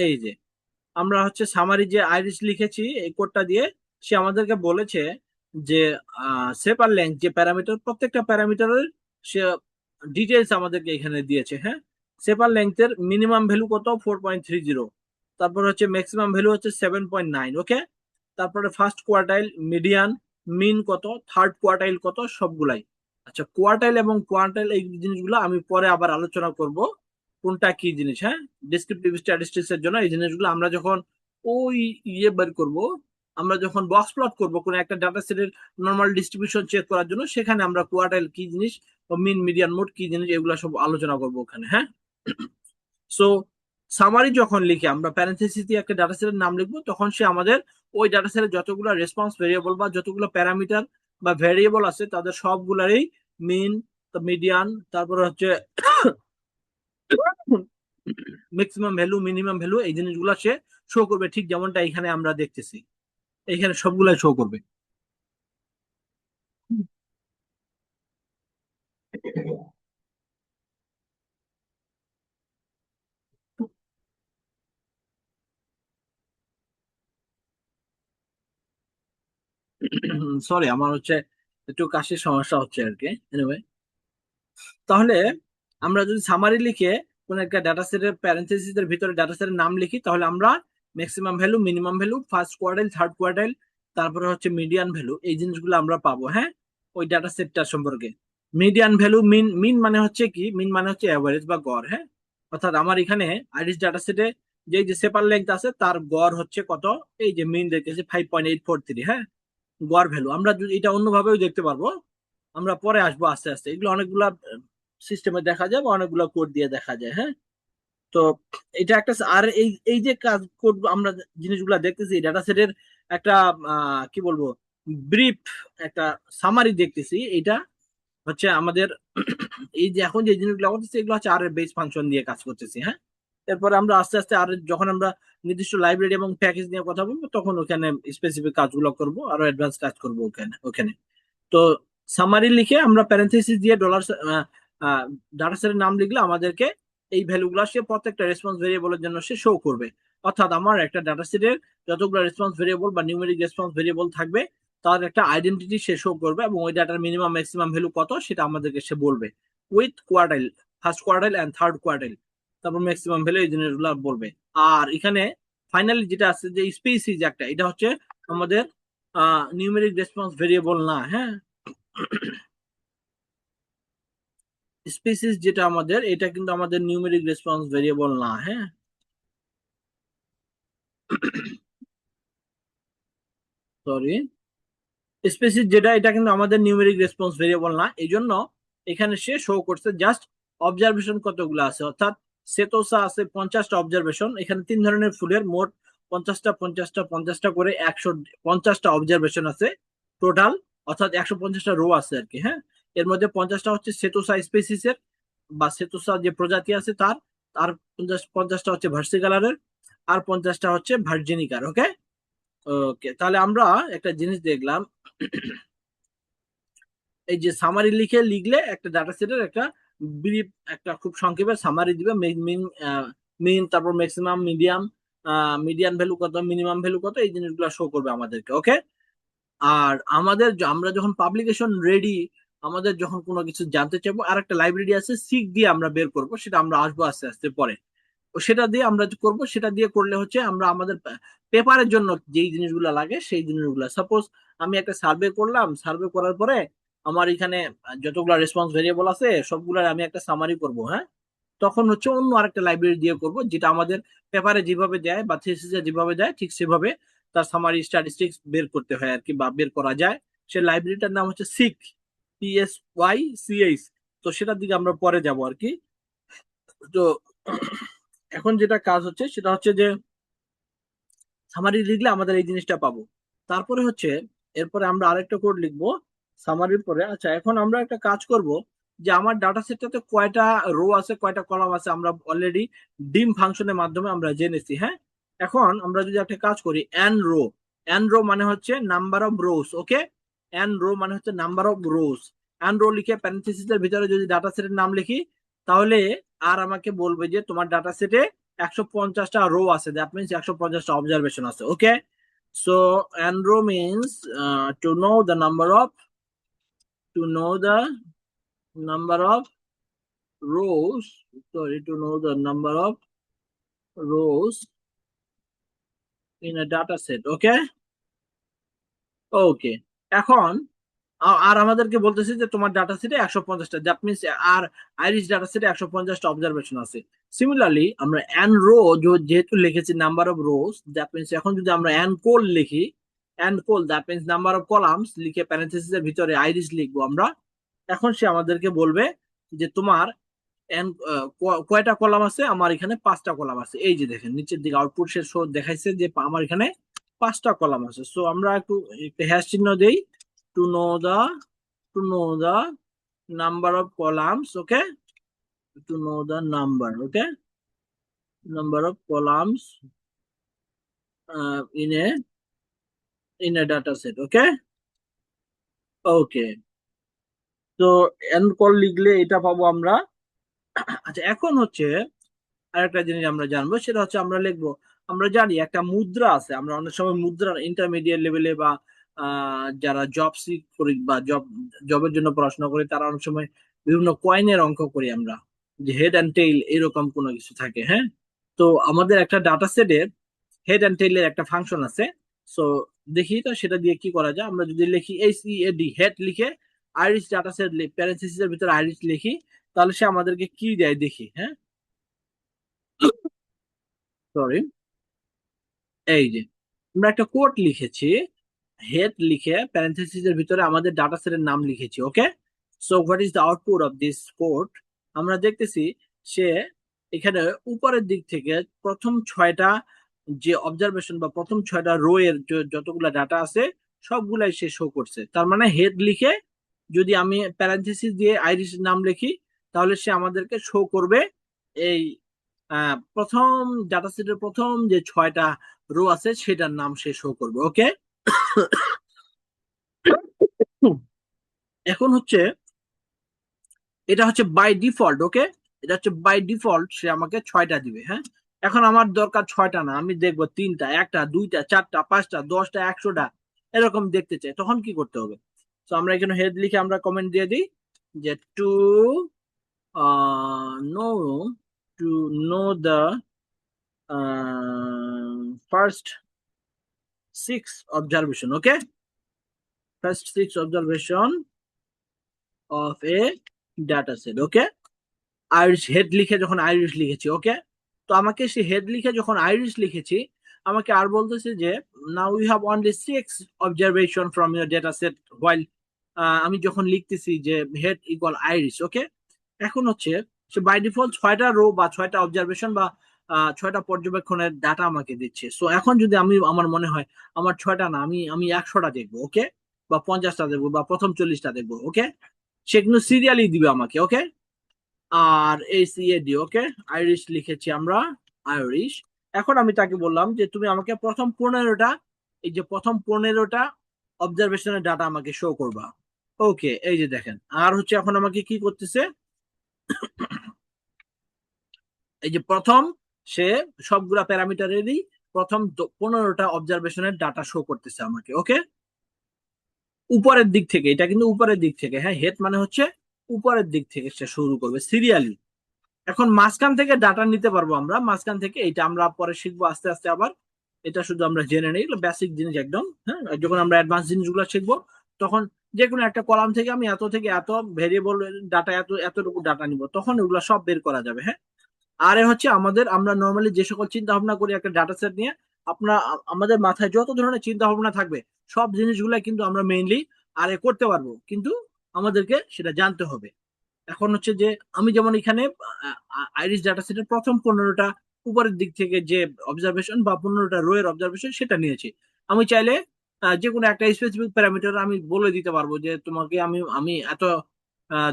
এই যে আমরা হচ্ছে সামারি যে আইরিস লিখেছি এই কোডটা দিয়ে, সে আমাদেরকে বলেছে যে সেপার লেংথ যে প্যারামিটার, প্রত্যেকটা প্যারামিটারের সে ডিটেলস আমাদেরকে এখানে দিয়েছে। হ্যাঁ, সেপার লেংথের মিনিমাম ভ্যালু কত, 4.30। তারপর হচ্ছে ম্যাক্সিমাম ভ্যালু হচ্ছে 7.9। ওকে, তারপরে ফার্স্ট কোয়ার্টাইল, মিডিয়ান, মিন কত, থার্ড কোয়ার্টাইল কত, সবগুলাই। আচ্ছা, কোয়ার্টাইল এবং কোয়ার্টাইল এই জিনিসগুলো আমি পরে আবার আলোচনা করব কোনটা কি জিনিস। হ্যাঁ, ডিসক্রিপটিভ স্ট্যাটিস্টিক্স এর জন্য এই জিনিসগুলো আমরা যখন ওই বের করব, আমরা যখন বক্স প্লট করব কোন একটা ডাটা সেটের নর্মাল ডিস্ট্রিবিউশন চেক করার জন্য, সেখানে আমরা কোয়ার্টাইল কি জিনিস ও মিন, মিডিয়ান, মোড কি জিনিস এগুলো সব আলোচনা করব ওখানে। হ্যাঁ, সো সামারি যখন লিখে আমরা প্যারেন্থেসিস দিয়ে একটা ডাটা সেটের নাম লিখবো, তখন সে আমাদের ওই ডাটা সেটের যতগুলো রেসপন্স ভেরিয়েবল বা যতগুলো প্যারামিটার বা ভেরিয়েবল আছে তাদের সবগুলারই মিন, মিডিয়ান, তারপরে হচ্ছে ম্যাক্সিমাম ভ্যালু, মিনিমাম ভ্যালু, এই জিনিসগুলো সে শো করবে, ঠিক যেমনটা এখানে আমরা দেখতেছি। এখানে সবগুলাই শো করবে। সরি, আমার হচ্ছে একটু কাশির সমস্যা হচ্ছে আর কি। এনিওয়ে, তাহলে আমরা যদি সামারি লিখে কোন একটা ডাটা সেটের প্যারেন্থেসিসের ভিতরে ডাটা সেটের নাম লিখি, তাহলে আমরা maximum value, minimum value, first quartile, third quartile, তারপরে হচ্ছে মিডিয়ান ভ্যালু, এই জিনিসগুলো আমরা পাবো। হ্যাঁ, ওই ডাটা সেটটার সম্পর্কে। মিডিয়ান ভ্যালু, মিন, মিন মানে হচ্ছে কি, মিন মানে হচ্ছে অ্যাভারেজ বা গড়। হ্যাঁ, অর্থাৎ আমার এখানে আইরিস ডাটা সেটে যে সেপার লেংথ আছে তার গড় হচ্ছে কত, এই যে মিন দেখতেছি 5.843। হ্যাঁ, গড় ভ্যালু। আমরা যদি এটা অন্যভাবেও দেখতে পারবো, আমরা পরে আসবো আস্তে আস্তে, এগুলো অনেকগুলা সিস্টেমে দেখা যায় বা অনেকগুলো কোড দিয়ে দেখা যায়। হ্যাঁ, তো এটা একটা, আর এই এই যে কাজ কোড আমরা জিনিসগুলো দেখতেছি ডাটা সেটের একটা কি বলবো, ব্রিফ একটা সামারি দেখতেছি, এটা হচ্ছে আমাদের এই যে এখন যে জিনিসগুলো করতেছি এগুলো হচ্ছে আর এর বেস ফাংশন দিয়ে কাজ করতেছি। হ্যাঁ, এরপরে আমরা আস্তে আস্তে আর যখন আমরা নির্দিষ্ট লাইব্রেরি এবং প্যাকেজ নিয়ে কথা বলবো, তখন ওখানে স্পেসিফিক কাজগুলো করব, আরো অ্যাডভান্স কাজ করবো ওখানে ওখানে। তো সামারি লিখে আমরা প্যারেন্থেসিস দিয়ে ডলার ডাটা সেটের নাম লিখলে আমাদেরকে এই ভ্যালুগুলো সে প্রত্যেকটা রেসপন্স ভেরিয়েবলের জন্য সে শো করবে। অর্থাৎ আমার একটা ডাটা সেটের যতগুলো রেসপন্স ভেরিয়েবল বা নিউমেরিক রেসপন্স ভেরিয়েবল থাকবে, তার একটা আইডেন্টিটি সে শো করবে, এবং ওই ডাটার মিনিমাম ম্যাক্সিমাম ভ্যালু কত সেটা আমাদেরকে সে বলবে with quartile, first quartile and third quartile, তারপর ম্যাক্সিমাম ভ্যালু, এই জিনিসগুলো বলবে। আর এখানে ফাইনালি যেটা আছে যে স্পেসিস একটা, এটা হচ্ছে আমাদের নিউমেরিক রেসপন্স ভেরিয়েবল না। হ্যাঁ, স্পিসিস যেটা আমাদের, এটা কিন্তু আমাদের নিউমেরিক রেসপন্স ভেরিয়েবল না। হ্যাঁ, সরি, স্পিসিস যেটা, এটা কিন্তু আমাদের নিউমেরিক রেসপন্স ভেরিয়েবল না, এই জন্য এখানে সে শো করছে জাস্ট অবজারভেশন কতগুলো আছে। অর্থাৎ সেতোসা আছে 50টা অবজারভেশন, এখানে 3 ধরনের ফুলের মোট 50টা 50টা 50টা করে 150টা অবজারভেশন আছে টোটাল, অর্থাৎ 150টা রো আছে আর কি। হ্যাঁ, এর মধ্যে 50টা হচ্ছে সেতোসা স্পেসিসের বা সেতোসা যে প্রজাতি আছে তার, আর 50টা হচ্ছে ভার্সিকালারের, আর 50টা হচ্ছে ভার্জিনিকার। ওকে, ওকে, তাহলে আমরা একটা জিনিস দেখলাম, এই যে সামারি লিখলে একটা ডাটা সেটের একটা ব্রিফ, একটা খুব সংক্ষেপে সামারি দিবে। মিন, মিন, তারপর ম্যাক্সিমাম, মিডিয়ান ভ্যালু কত, মিনিমাম ভ্যালু কত, এই জিনিসগুলো শো করবে আমাদেরকে। ওকে, আর আমরা যখন পাবলিকেশন রেডি, আমাদের যখন কোনো কিছু জানতে চাইবো, আর একটা লাইব্রেরি আছে সিক দিয়ে আমরা বের করব, সেটা আমরা আসবো আস্তে আস্তে পরে। তো সেটা দিয়ে আমরা করব, সেটা দিয়ে করলে হচ্ছে আমরা আমাদের পেপারের জন্য যেই জিনিসগুলো লাগে সেই জিনিসগুলো, সাপোজ আমি একটা সার্ভে করলাম, সার্ভে করার পরে আমার এখানে যতগুলো রেসপন্স ভেরিয়েবল আছে সবগুলোর আমি একটা সামারি করব। হ্যাঁ, তখন হচ্ছে অন্য আরেকটা লাইব্রেরি দিয়ে করব, যেটা আমাদের পেপারে যেভাবে দেয় বা থিসিসে যেভাবে দেয় ঠিক সেভাবে তার সামারি স্ট্যাটিস্টিক্স বের করতে হয় আর কি, বা বের করা যায়। সে লাইব্রেরিটার নাম হচ্ছে সিক, PSYCH। তো সেটার দিকে আমরা পরে যাব আর কি। তো এখন যেটা কাজ হচ্ছে সেটা হচ্ছে যে সামারি লিখলে আমাদের এই জিনিসটা পাবো। তারপরে হচ্ছে এরপরে আমরা আরেকটা কোড লিখবো সামারির পরে। আচ্ছা, এখন আমরা একটা কাজ করব, যে আমার ডাটা সেটটাতে কয়টা রো আছে কয়টা কলাম আছে আমরা অলরেডি ডিম ফাংশনের মাধ্যমে আমরা জেনেছি। হ্যাঁ, এখন আমরা যদি একটা কাজ করি, এন রো মানে হচ্ছে number of rose. Okay, N rho মানে হচ্ছে number of rose. N rho লিখে প্যারেনথেসিসের ভিতরে যদি ডাটা সেটের নাম লিখি, তাহলে আর আমাকে বলবে যে তোমার ডাটা সেটে 150টা রো আছে, দ্যাট মিনস 150টা অবজারভেশন আছে। Okay, so n row means to know the number of to know the number of rows, sorry, to know the number of rows in a data set. Okay, okay, এখন আর আমাদেরকে বলতেছে যে তোমার data সেটে 150টা, that means আর Iris data সেটে 150টা অবজারভেশন আছে। সিমিলারলি আমরা এন রো যেহেতু লিখেছি number of rows, that means এখন যদি আমরা এন কোল লিখি, n col that means number of columns লিখে প্যারেন্থেসিসের ভিতরে আইরিশ লিখবো আমরা। এখন সে আমাদেরকে বলবে যে তোমার কয়টা কলাম আছে, আমার এখানে 5টা কলাম আছে। এই যে দেখেন নিচের দিকে আউটপুট সে দেখাইছে যে আমার এখানে 5টা কলাম আছে। সো আমরা একটু একটা হ্যাশ চিহ্ন দেই, to know the to know the number of columns. Okay, to know the number, okay, number of columns in a data set. Okay, okay, তো এন কল লিখলে এটা পাবো আমরা। আচ্ছা, এখন হচ্ছে আরেকটা জিনিস আমরা জানবো, সেটা হচ্ছে আমরা লিখবো, আমরা জানি একটা মুদ্রা আছে, আমরা অনেক সময় মুদ্রা ইন্টারমিডিয়েট লেভেলে বা যারা জব সিক করি বা জবের জন্য পড়াশোনা করি, তারা অনেক সময় বিভিন্ন কয়েনের অঙ্ক করি আমরা, যে হেড অ্যান্ড টেইল এরকম কোনো কিছু থাকে। হ্যাঁ, তো আমাদের একটা ডাটা সেটের হেড অ্যান্ড টেইলের একটা ফাংশন আছে। সো দেখি তো সেটা দিয়ে কি করা যায়। আমরা যদি লিখি HEAD, হেড লিখে আইরিশ ডাটা সেট প্যারেন্থেসিসের ভিতরে আইরিশ লিখি, তাহলে সে আমাদেরকে কি দেয় দেখি। হ্যাঁ, সরি, এই যে আমরা একটা কোড লিখেছি, হেড লিখে প্যারেন্থেসিসের ভিতরে আমাদের ডাটা সেটের নাম লিখেছি। Okay, so what is the output of this code? আমরা দেখতেছি সে এখানে উপরের দিক থেকে প্রথম 6টা যে অবজারভেশন বা প্রথম 6টা রো এর যতগুলা ডাটা আছে সবগুলাই সে শো করছে। তার মানে হেড লিখে যদি আমি প্যারেন্থেসিস দিয়ে আইরিশ নাম লিখি, তাহলে সে আমাদেরকে শো করবে এই প্রথম ডাটা সেটের প্রথম যে 6টা রো আছে সেটার নাম সে শো করবে। ওকে, এখন হচ্ছে এটা হচ্ছে বাই ডিফল্ট। ওকে, এটা হচ্ছে বাই ডিফল্ট, সে আমাকে 6টা দিবে। হ্যাঁ, এখন আমার দরকার 6টা না, আমি দেখবো 3টা, 1টা, 2টা, 4টা, 5টা, 10টা, 100টা এরকম দেখতে চাই, তখন কি করতে হবে? তো আমরা এখানে হেড লিখে আমরা কমেন্ট দিয়ে দিই যে to no two know the first 6 observation. Okay, first 6 observation of a data set. Okay, Irish head লিখে যখন আইরিশ লিখেছি। ওকে, তো আমাকে সে হেড লিখে যখন আইরিশ লিখেছি, আমাকে আর বলতেছে যে now you have only 6 observation from your data set while, আমি যখন লিখতেছি যে হেড ইকুয়াল আইরিশ। ওকে, এখন হচ্ছে সে বাই ডিফল্ট 6টা রো বা 6টা অবজারভেশন বা 6টা পর্যবেক্ষণের ডাটা আমাকে দিচ্ছে। সো এখন যদি আমি আমার মনে হয় আমার 6টা না, আমি 100টা দেখবো। ওকে, বা 50টা দেখবো বা প্রথম 40টা দেখবো। ওকে, সে কিন্তু সিরিয়ালি দিবে আমাকে। ওকে, আর ACAD। ওকে, আইরিশ লিখেছি আমরা, আইরিশ। এখন আমি তাকে বললাম যে তুমি আমাকে প্রথম 15টা, এই যে প্রথম 15টা অবজারভেশনের ডাটা আমাকে শো করবা। ওকে, এই যে দেখেন, আর হচ্ছে এখন আমাকে কি করতেছে, এই যে প্রথম সে সবগুলা প্যারামিটারেরই প্রথম 15টা অবজারভেশনের ডাটা শো করতেছে আমাকে। ওকে, উপরের দিক থেকে, এটা কিন্তু উপরের দিক থেকে। হ্যাঁ, হেড মানে হচ্ছে উপরের দিক থেকে সে শুরু করবে সিরিয়ালি। এখন মাঝখান থেকে ডাটা নিতে পারবো আমরা, মাঝখান থেকে এটা আমরা পরে শিখবো আস্তে আস্তে। আবার এটা শুধু আমরা জেনে নিই, বেসিক জিনিস একদম। হ্যাঁ, যখন আমরা অ্যাডভান্স জিনিসগুলো শিখবো, তখন যে কোনো একটা কলাম থেকে আমি এত থেকে এত ভেরিয়েবল ডাটা, এতটুকু ডাটা নিব, তখন ওগুলো সব বের করা যাবে। হ্যাঁ, আর এ হচ্ছে আমরা নর্মালি যে সকল চিন্তা ভাবনা করি একটা ডাটা সেট নিয়ে, আমাদের মাথায় যত ধরনের চিন্তা ভাবনা থাকবে সব জিনিসগুলো কিন্তু আমরা মেইনলি আরে করতে পারবো, কিন্তু আমাদেরকে সেটা জানতে হবে। এখন হচ্ছে যে আমি যেমন এখানে আইরিশ ডাটা সেটের প্রথম 15টা উপরের দিক থেকে যে অবজারভেশন বা 15টা রো এর অবজারভেশন সেটা নিয়েছি। আমি চাইলে যে কোনো একটা স্পেসিফিক প্যারামিটার আমি বলে দিতে পারবো যে তোমাকে আমি আমি এত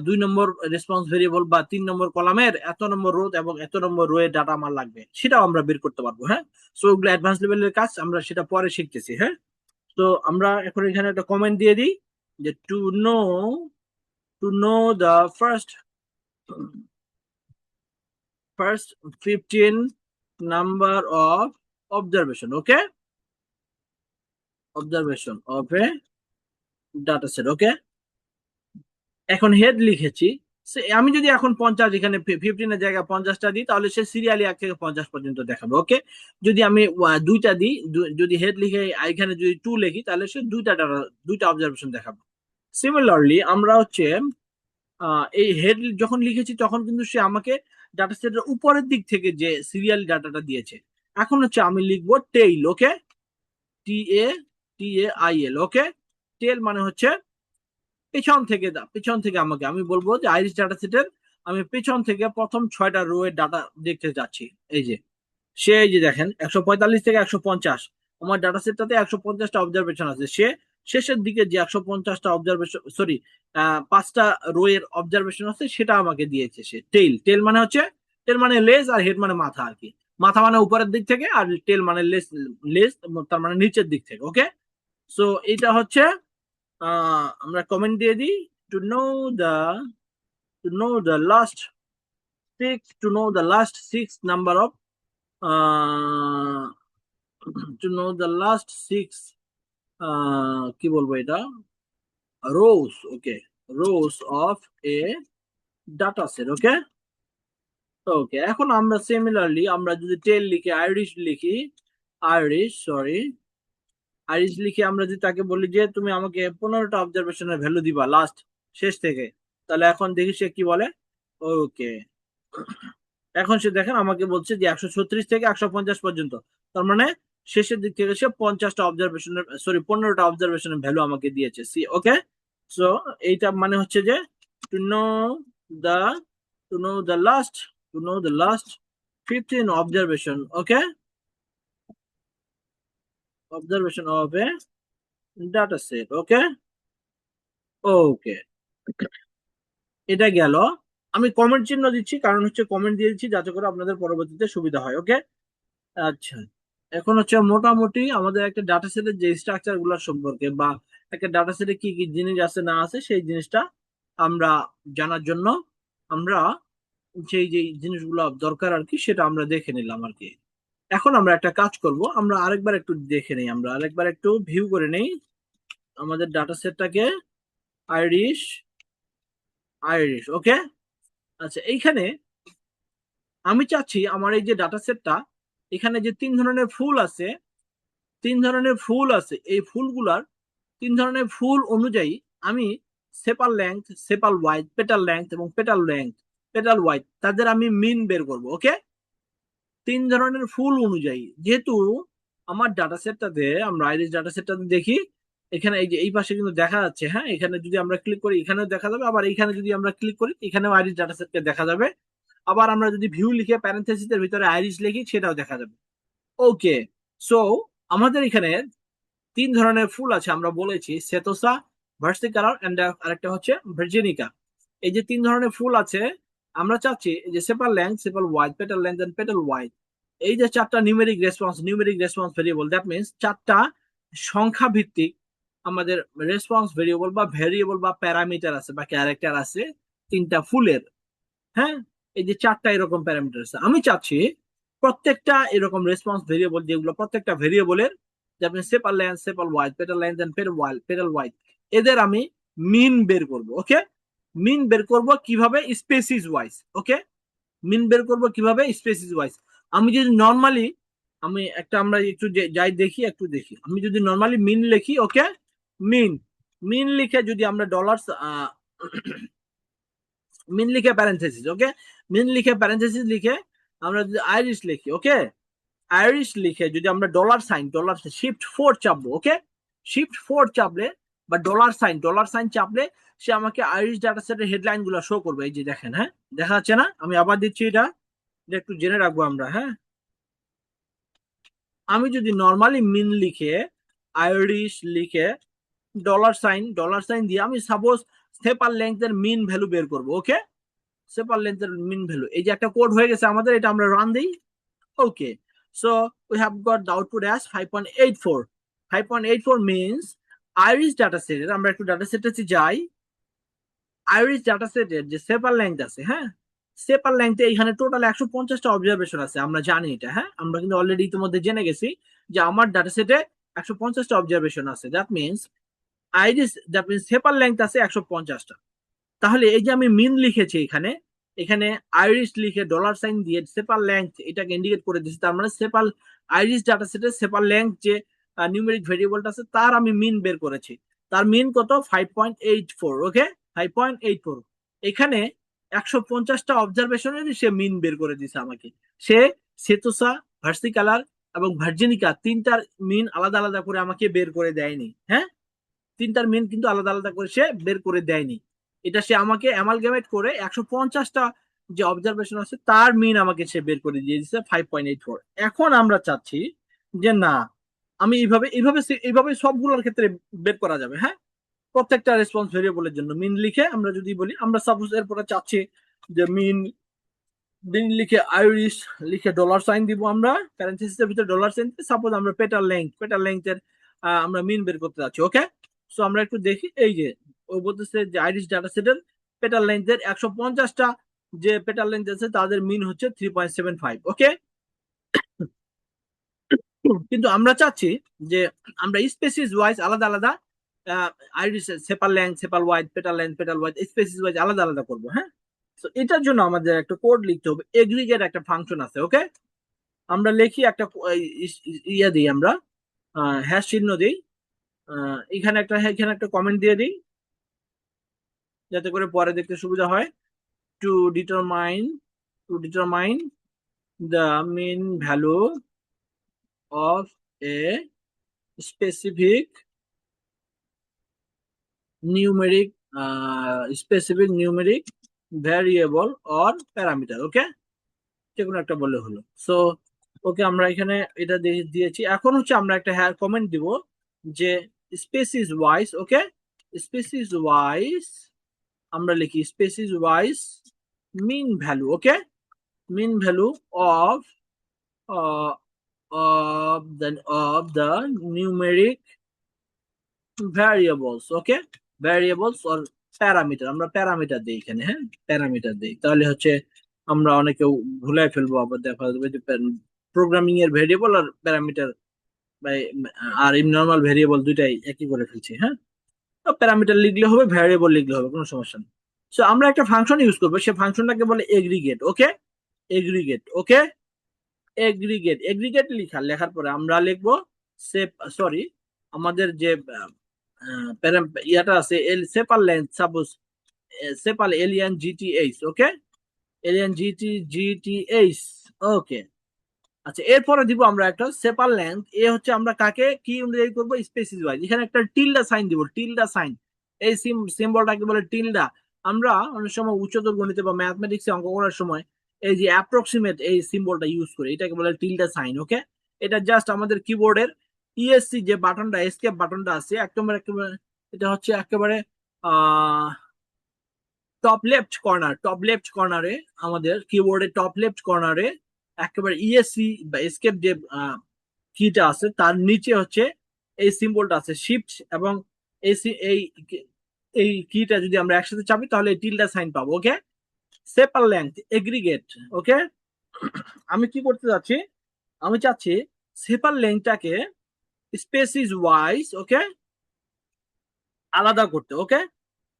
2 নম্বর রেসপন্স ভেরিয়েবল বা 3 নম্বর কলামের এত নম্বর রো এবং এত নম্বর রো এর ডাটা আমার লাগবে, সেটাও আমরা বের করতে পারবো। হ্যাঁ, সো ওগুলো অ্যাডভান্স লেভেলের কাজ, আমরা সেটা পরে শিখতেছি। হ্যাঁ, তো আমরা এখন এখানে একটা কমেন্ট দিয়ে দিই যে to know the first 15 number of observation. Okay, observation of a data set. Okay, এখন হেড লিখেছি। আমি যদি এখন 50 এখানে 15 এর জায়গায় 50টা দিই, তাহলে সে সিরিয়ালি 1 থেকে 50 পর্যন্ত দেখাবে। ওকে, যদি আমি দুইটা দিই, যদি হেড লিখে এখানে যদি 2 লিখি, তাহলে সে দুইটা অবজারভেশন দেখাবে। সিমিলারলি আমরা হচ্ছে এই হেড যখন লিখেছি তখন কিন্তু সে আমাকে ডাটা সেটের উপরের দিক থেকে যে সিরিয়াল ডাটাটা দিয়েছে। এখন হচ্ছে আমি লিখবো টেইল। ওকে, TAIL। ওকে, টেল মানে হচ্ছে পেছন থেকে আমি বলবো যে আইরিশ ডাটা সেটের আমি পেছন থেকে প্রথম 6টা রো এর ডাটা দেখতে যাচ্ছি। এই যে এই যে দেখেন 145 থেকে 150 আমার ডাটা সেটটাতে 150টা অবজারভেশন আছে। সে শেষের দিকে যে 150টা অবজারভেশন, সরি 5টা রো এর অবজারভেশন আছে, সেটা আমাকে দিয়েছে সে। টেল মানে হচ্ছে, টেল মানে লেজ, আর হেড মানে মাথা আর কি। মাথা মানে উপরের দিক থেকে, আর টেল মানে লেজ, লেজ তার মানে নিচের দিক থেকে। ওকে, সো এটা হচ্ছে আমরা কমেন্ট দিয়ে দিই to know the to know the last six number of uh, to know the last six কি বলবো এটা, rows. Okay, rows of a data set. ওকে, ওকে, এখন আমরা সিমিলারলি আমরা যদি টেল লিখে আইরিশ লিখে আমরা যদি তাকে বলি যে তুমি আমাকে 15টা অবজারভেশনের ভ্যালু দিবা লাস্ট, শেষ থেকে, তাহলে এখন দেখি সে কি বলে। ওকে, এখন সে দেখেন আমাকে বলছে যে 136 থেকে 150 পর্যন্ত, তার মানে শেষের দিক থেকে সে 50টা অবজারভেশনের, সরি 15টা অবজারভেশনের ভ্যালু আমাকে দিয়েছে। সি ওকে, সো এইটা মানে হচ্ছে যে to know the to know the last to know the last 15 observation. Okay, observation of a data set. Okay, okay, এটা গেল। আমি কমেন্ট চিহ্ন দিচ্ছি, কারণ হচ্ছে কমেন্ট দিয়ে দিচ্ছি যাতে করে আপনাদের পরবর্তীতে সুবিধা হয়। ওকে, আচ্ছা, এখন হচ্ছে মোটামুটি আমাদের একটা ডাটা সেটের যে স্ট্রাকচার গুলো সম্পর্কে, বা একটা ডাটা সেটে কি কি জিনিস আছে না আছে, সেই জিনিসটা আমরা জানার জন্য আমরা সেই যে জিনিসগুলো দরকার আর কি, সেটা আমরা দেখে নিলাম আর কি। এখন আমরা একটা কাজ করব, আমরা আরেকবার একটু দেখে নেই, আমরা আরেকবার একটু ভিউ করে নেই আমাদের ডাটা সেটটাকে। আইরিশ আইরিশ ওকে, আচ্ছা, এইখানে আমি চাচ্ছি আমার এই যে ডাটা সেটটা, এখানে যে 3 ধরনের ফুল আছে, এই ফুলগুলার 3 ধরনের ফুল অনুযায়ী আমি সেপাল length, sepal wide, petal length এবং পেটাল ওয়াইড, তাদের আমি মিন বের করব। ওকে, 3 ধরনের ফুল অনুযায়ী, যেহেতু আমার ডাটা সেটটাতে, আমরা আইরিশ ডাটা সেটটাতে দেখি, এখানে এই যে এই পাশে কিন্তু দেখা যাচ্ছে। হ্যাঁ, এখানে যদি আমরা ক্লিক করি এখানেও দেখা যাবে, আবার এখানে যদি আমরা ক্লিক করি এখানেও আইরিশ ডাটা সেটকে দেখা যাবে। আবার আমরা যদি ভিউ লিখে প্যারেনথেসিসের ভিতরে আইরিশ লিখি সেটাও দেখা যাবে। ওকে, সো আমাদের এখানে 3 ধরনের ফুল আছে, আমরা বলেছি সেতোসা, ভার্সিকালার এন্ড আরেকটা হচ্ছে ভার্জিনিকা। এই যে 3 ধরনের ফুল আছে, আমরা চাচ্ছি যে sepal length, sepal wide, petal length and petal wide, এই যে 4টা numeric response variable, that means 4টা সংখ্যা ভিত্তিক আমাদের রেসপন্স ভেরিয়েবল বা ভেরিয়েবল বা প্যারামিটার আছে বা ক্যারেক্টার আছে 3টা ফুলের। হ্যাঁ, এই যে 4টা এরকম প্যারামিটার আছে, আমি চাচ্ছি প্রত্যেকটা এরকম রেসপন্স ভেরিয়েবল, যেগুলো প্রত্যেকটা ভেরিয়েবলের, যেমন sepal length, sepal wide, petal length and petal wide, এদের আমি মিন বের করব। ওকে, মিন বের করব কিভাবে? Species wise. ওকে, মিন বের করব কিভাবে? Species wise. আমি যদি নরমালি, আমরা একটু যাই দেখি, আমি যদি নরমালি মিন লিখি, ওকে, মিন মিন লিখে যদি আমরা ডলার মিন লিখে প্যারেন্থেসিস, ওকে, মিন লিখে প্যারেন্থেসিস লিখে আমরা যদি আইরিশ লিখি, ওকে, আইরিশ লিখে যদি আমরা ডলার শিফট 4 চাপবো, ওকে, শিফট 4 চাপলে বা ডলার সাইন চাপলে সে আমাকে আইরিশ ডাটা সেটের হেডলাইন গুলো শো করবে। এই যে দেখেন, হ্যাঁ, দেখা যাচ্ছে না? আমি আবার দিচ্ছি, এটা একটু জেনে রাখবো আমরা। হ্যাঁ, আমি যদি নর্মালি মিন লিখে আইরিশ লিখে ডলার সাইন দিয়ে আমি সেপার লেন্থের মিন ভ্যালু বের করব। ওকে, সেপার লেন্থের মিন ভ্যালু, এই যে একটা কোড হয়ে গেছে আমাদের, এটা আমরা রান দিই। Okay, so we have got the output as 5.84। 5.84 means Iris data সেটের, আমরা একটু ডাটা সেটে যাই। আইরিস ডাটা সেটের যে সেপার লেন্থ আছে, হ্যাঁ, সেপার লেন্থে এখানে টোটাল 150টা অবজারভেশন আছে, আমরা জানি এটা। হ্যাঁ, আমরা কিন্তু অলরেডি ইতিমধ্যে জেনে গেছি যে আমার ডাটা সেটে 150টা অবজারভেশন আছে। দ্যাট মিনস সেপার লেন্থ আছে 150টা। তাহলে এই যে আমি মিন লিখেছি এখানে, এখানে আইরিস লিখে ডলার সাইন দিয়ে সেপার লেন্থ এটাকে ইন্ডিকেট করে দিচ্ছি, তার মানে সেপার আইরিস ডাটা সেটের সেপার লেন্থ যে নিউমেরিক ভেরিয়েবলটা আছে তার আমি মিন বের করেছি। তার মিন কত? 5.84। ওকে, 5.84। এখানে 150টা অবজারভেশনের সে মিন বের করে দিছে আমাকে। সে সেতোসা, ভার্সিকালার এবং ভার্জিনিকা তিনটার মিন আলাদা আলাদা করে আমাকে বের করে দেয়নি। হ্যাঁ, তিনটার মিন কিন্তু আলাদা আলাদা করে সে বের করে দেয়নি। এটা সে আমাকে অ্যামালগামেট করে 150টা যে অবজারভেশন আছে তার মিন আমাকে সে বের করে দিয়ে দিচ্ছে 5.84। এখন আমরা চাচ্ছি যে না, আমি এইভাবে এইভাবে এইভাবে সবগুলোর ক্ষেত্রে বের করা যাবে। হ্যাঁ, প্রত্যেকটা রেসপন্স ভেরিয়েবলের জন্য মিন লিখে আমরা যদি বলি, আমরা সাপোজ এরপরে চাচ্ছি যে মিন মিন লিখে আইরিশ লিখে ডলার সাইন দিব, আমরা প্যারেন্থেসিসের ভিতরে ডলার সাইন দিয়ে সাপোজ আমরা পেটার লেংথের আমরা মিন বের করতে যাচ্ছি। ওকে, সো আমরা একটু দেখি, এই যে ও বলতেছে যে আইরিশ ডাটা সেটের পেটার লেংথের 150টা যে পেটার লেংথ আছে তাদের মিন হচ্ছে 3.75। ওকে, কিন্তু আমরা চাচ্ছি যে আমরা স্পেসিস ওয়াইজ আলাদা আলাদা আইরিশ সেপার লেংথ, সেপার wide, petal wide species wise আলাদা আলাদা করবো। হ্যাঁ, তো এটার জন্য আমাদের একটা কোড লিখতে হবে, এগ্রিগেট একটা ফাংশন আছে। ওকে, আমরা লিখি একটা ইয়া দিই, আমরা হ্যাশ চিহ্ন দিই, এখানে একটা কমেন্ট দিয়ে দিই যাতে করে পরে দেখতে সুবিধা হয়। To determine to determine the mean value of a specific numeric numeric variable or parameter. Okay, যে কোনো একটা বললে হলো। সো ওকে, আমরা এখানে এটা দিয়েছি। এখন হচ্ছে আমরা একটা হ্যাঁ কমেন্ট দিব যে species wise. Okay, species wise আমরা লিখি species wise mean value. Okay, mean value of the numeric variables. Okay, variables or parameter, আমরা প্যারামিটার দিই এখানে। হ্যাঁ, প্যারামিটার দিই, তাহলে হচ্ছে আমরা অনেকে ভুলাই ফেলবো, আবার দেখা যাবে যে প্রোগ্রামিং এর ভেরিয়েবল আর প্যারামিটার আর নর্মাল ভেরিয়েবল দুইটাই একই করে ফেলছি। হ্যাঁ, তো প্যারামিটার লিখলে হবে, ভ্যারিয়েবল লিখলে হবে, কোনো সমস্যা নেই। সো আমরা একটা ফাংশন ইউজ করবো, সেই ফাংশনটাকে বলে এগ্রিগেট। ওকে, এগ্রিগেট। ওকে, এগ্রিগেট লেখার পরে আমরা লিখবো সরি, আমাদের যে ইয়াটা আছে sepal length, suppose sepal length. Okay, length. Okay, আচ্ছা, এরপরে দিব আমরা একটা সেপার লেন্থ। এ হচ্ছে আমরা কাকে কি অনুযায়ী করবো? Species wise. এখানে একটা টিল্ডা সাইন দিব, টিল্ডা সাইন। এই সিম্বলটাকে বলে টিল্ডা। আমরা অনেক সময় উচ্চতর গণিতে বা ম্যাথমেটিক্সে অঙ্ক করার সময় এই যে অ্যাপ্রক্সিমেট এই সিম্বলটা ইউজ করি, এটাকে বলে টিল্ডা সাইন। ওকে, এটা জাস্ট আমাদের কিবোর্ডের ইএসসি যে বাটনটা, এসকেপ বাটনটা আছে একেবারে একেবারে, এটা হচ্ছে একেবারে টপ লেফট কর্নারে, আমাদের কিবোর্ডের টপ লেফট কর্নারে একেবারে ইএসসি বা এসকেপ যে কিটা আছে তার নিচে হচ্ছে এই সিম্বলটা আছে শিফট, এবং এই এই এই কিটা যদি আমরা একসাথে চাপি তাহলে টিল্ডা সাইন পাবো। ওকে, সেপার লেংথ এগ্রিগেট। ওকে, আমি কি করতে যাচ্ছি, আমি চাচ্ছি সেপার লেংথটাকে স্পেসিস ওয়াইজ ওকে আলাদা করতে। ওকে,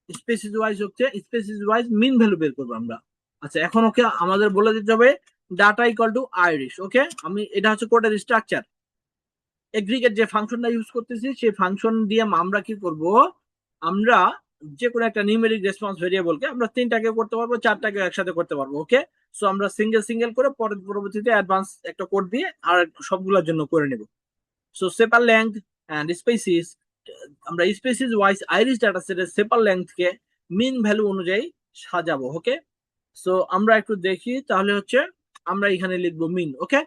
স্পেসিস ওয়াইজ হচ্ছে স্পেসিস ওয়াইজ মিন ভ্যালু বের করবো আমরা। আচ্ছা, এখন ওকে আমাদের বলে দিতে হবে ডাটা ইকুয়াল টু আইরিশ। ওকে, আমি এটা হচ্ছে কোডের স্ট্রাকচার। এগ্রিগেট যে ফাংশনটা ইউজ করতেছি সেই ফাংশন দিয়ে আমরা কি করব, আমরা যে কোনো একটা নিউমেরিক রেসপন্স ভেরিয়েবলকে আমরা তিনটাকে করতে পারবো, চারটাকে একসাথে করতে পারবো। ওকে, সো আমরা সিঙ্গেল সিঙ্গেল করে পরবর্তীতে অ্যাডভান্স একটা কোড দিয়ে আর সবগুলোর জন্য করে নেব। সো সেপার লেংথ এন্ড স্পেসিস, আমরা স্পেসিস ওয়াইজ আইরিশ ডাটা সেটের সেপার লেংথকে মিন ভ্যালু অনুযায়ী সাজাবো। ওকে, সো আমরা একটু দেখি, তাহলে হচ্ছে আমরা এখানে লিখবো মিন। ওকে,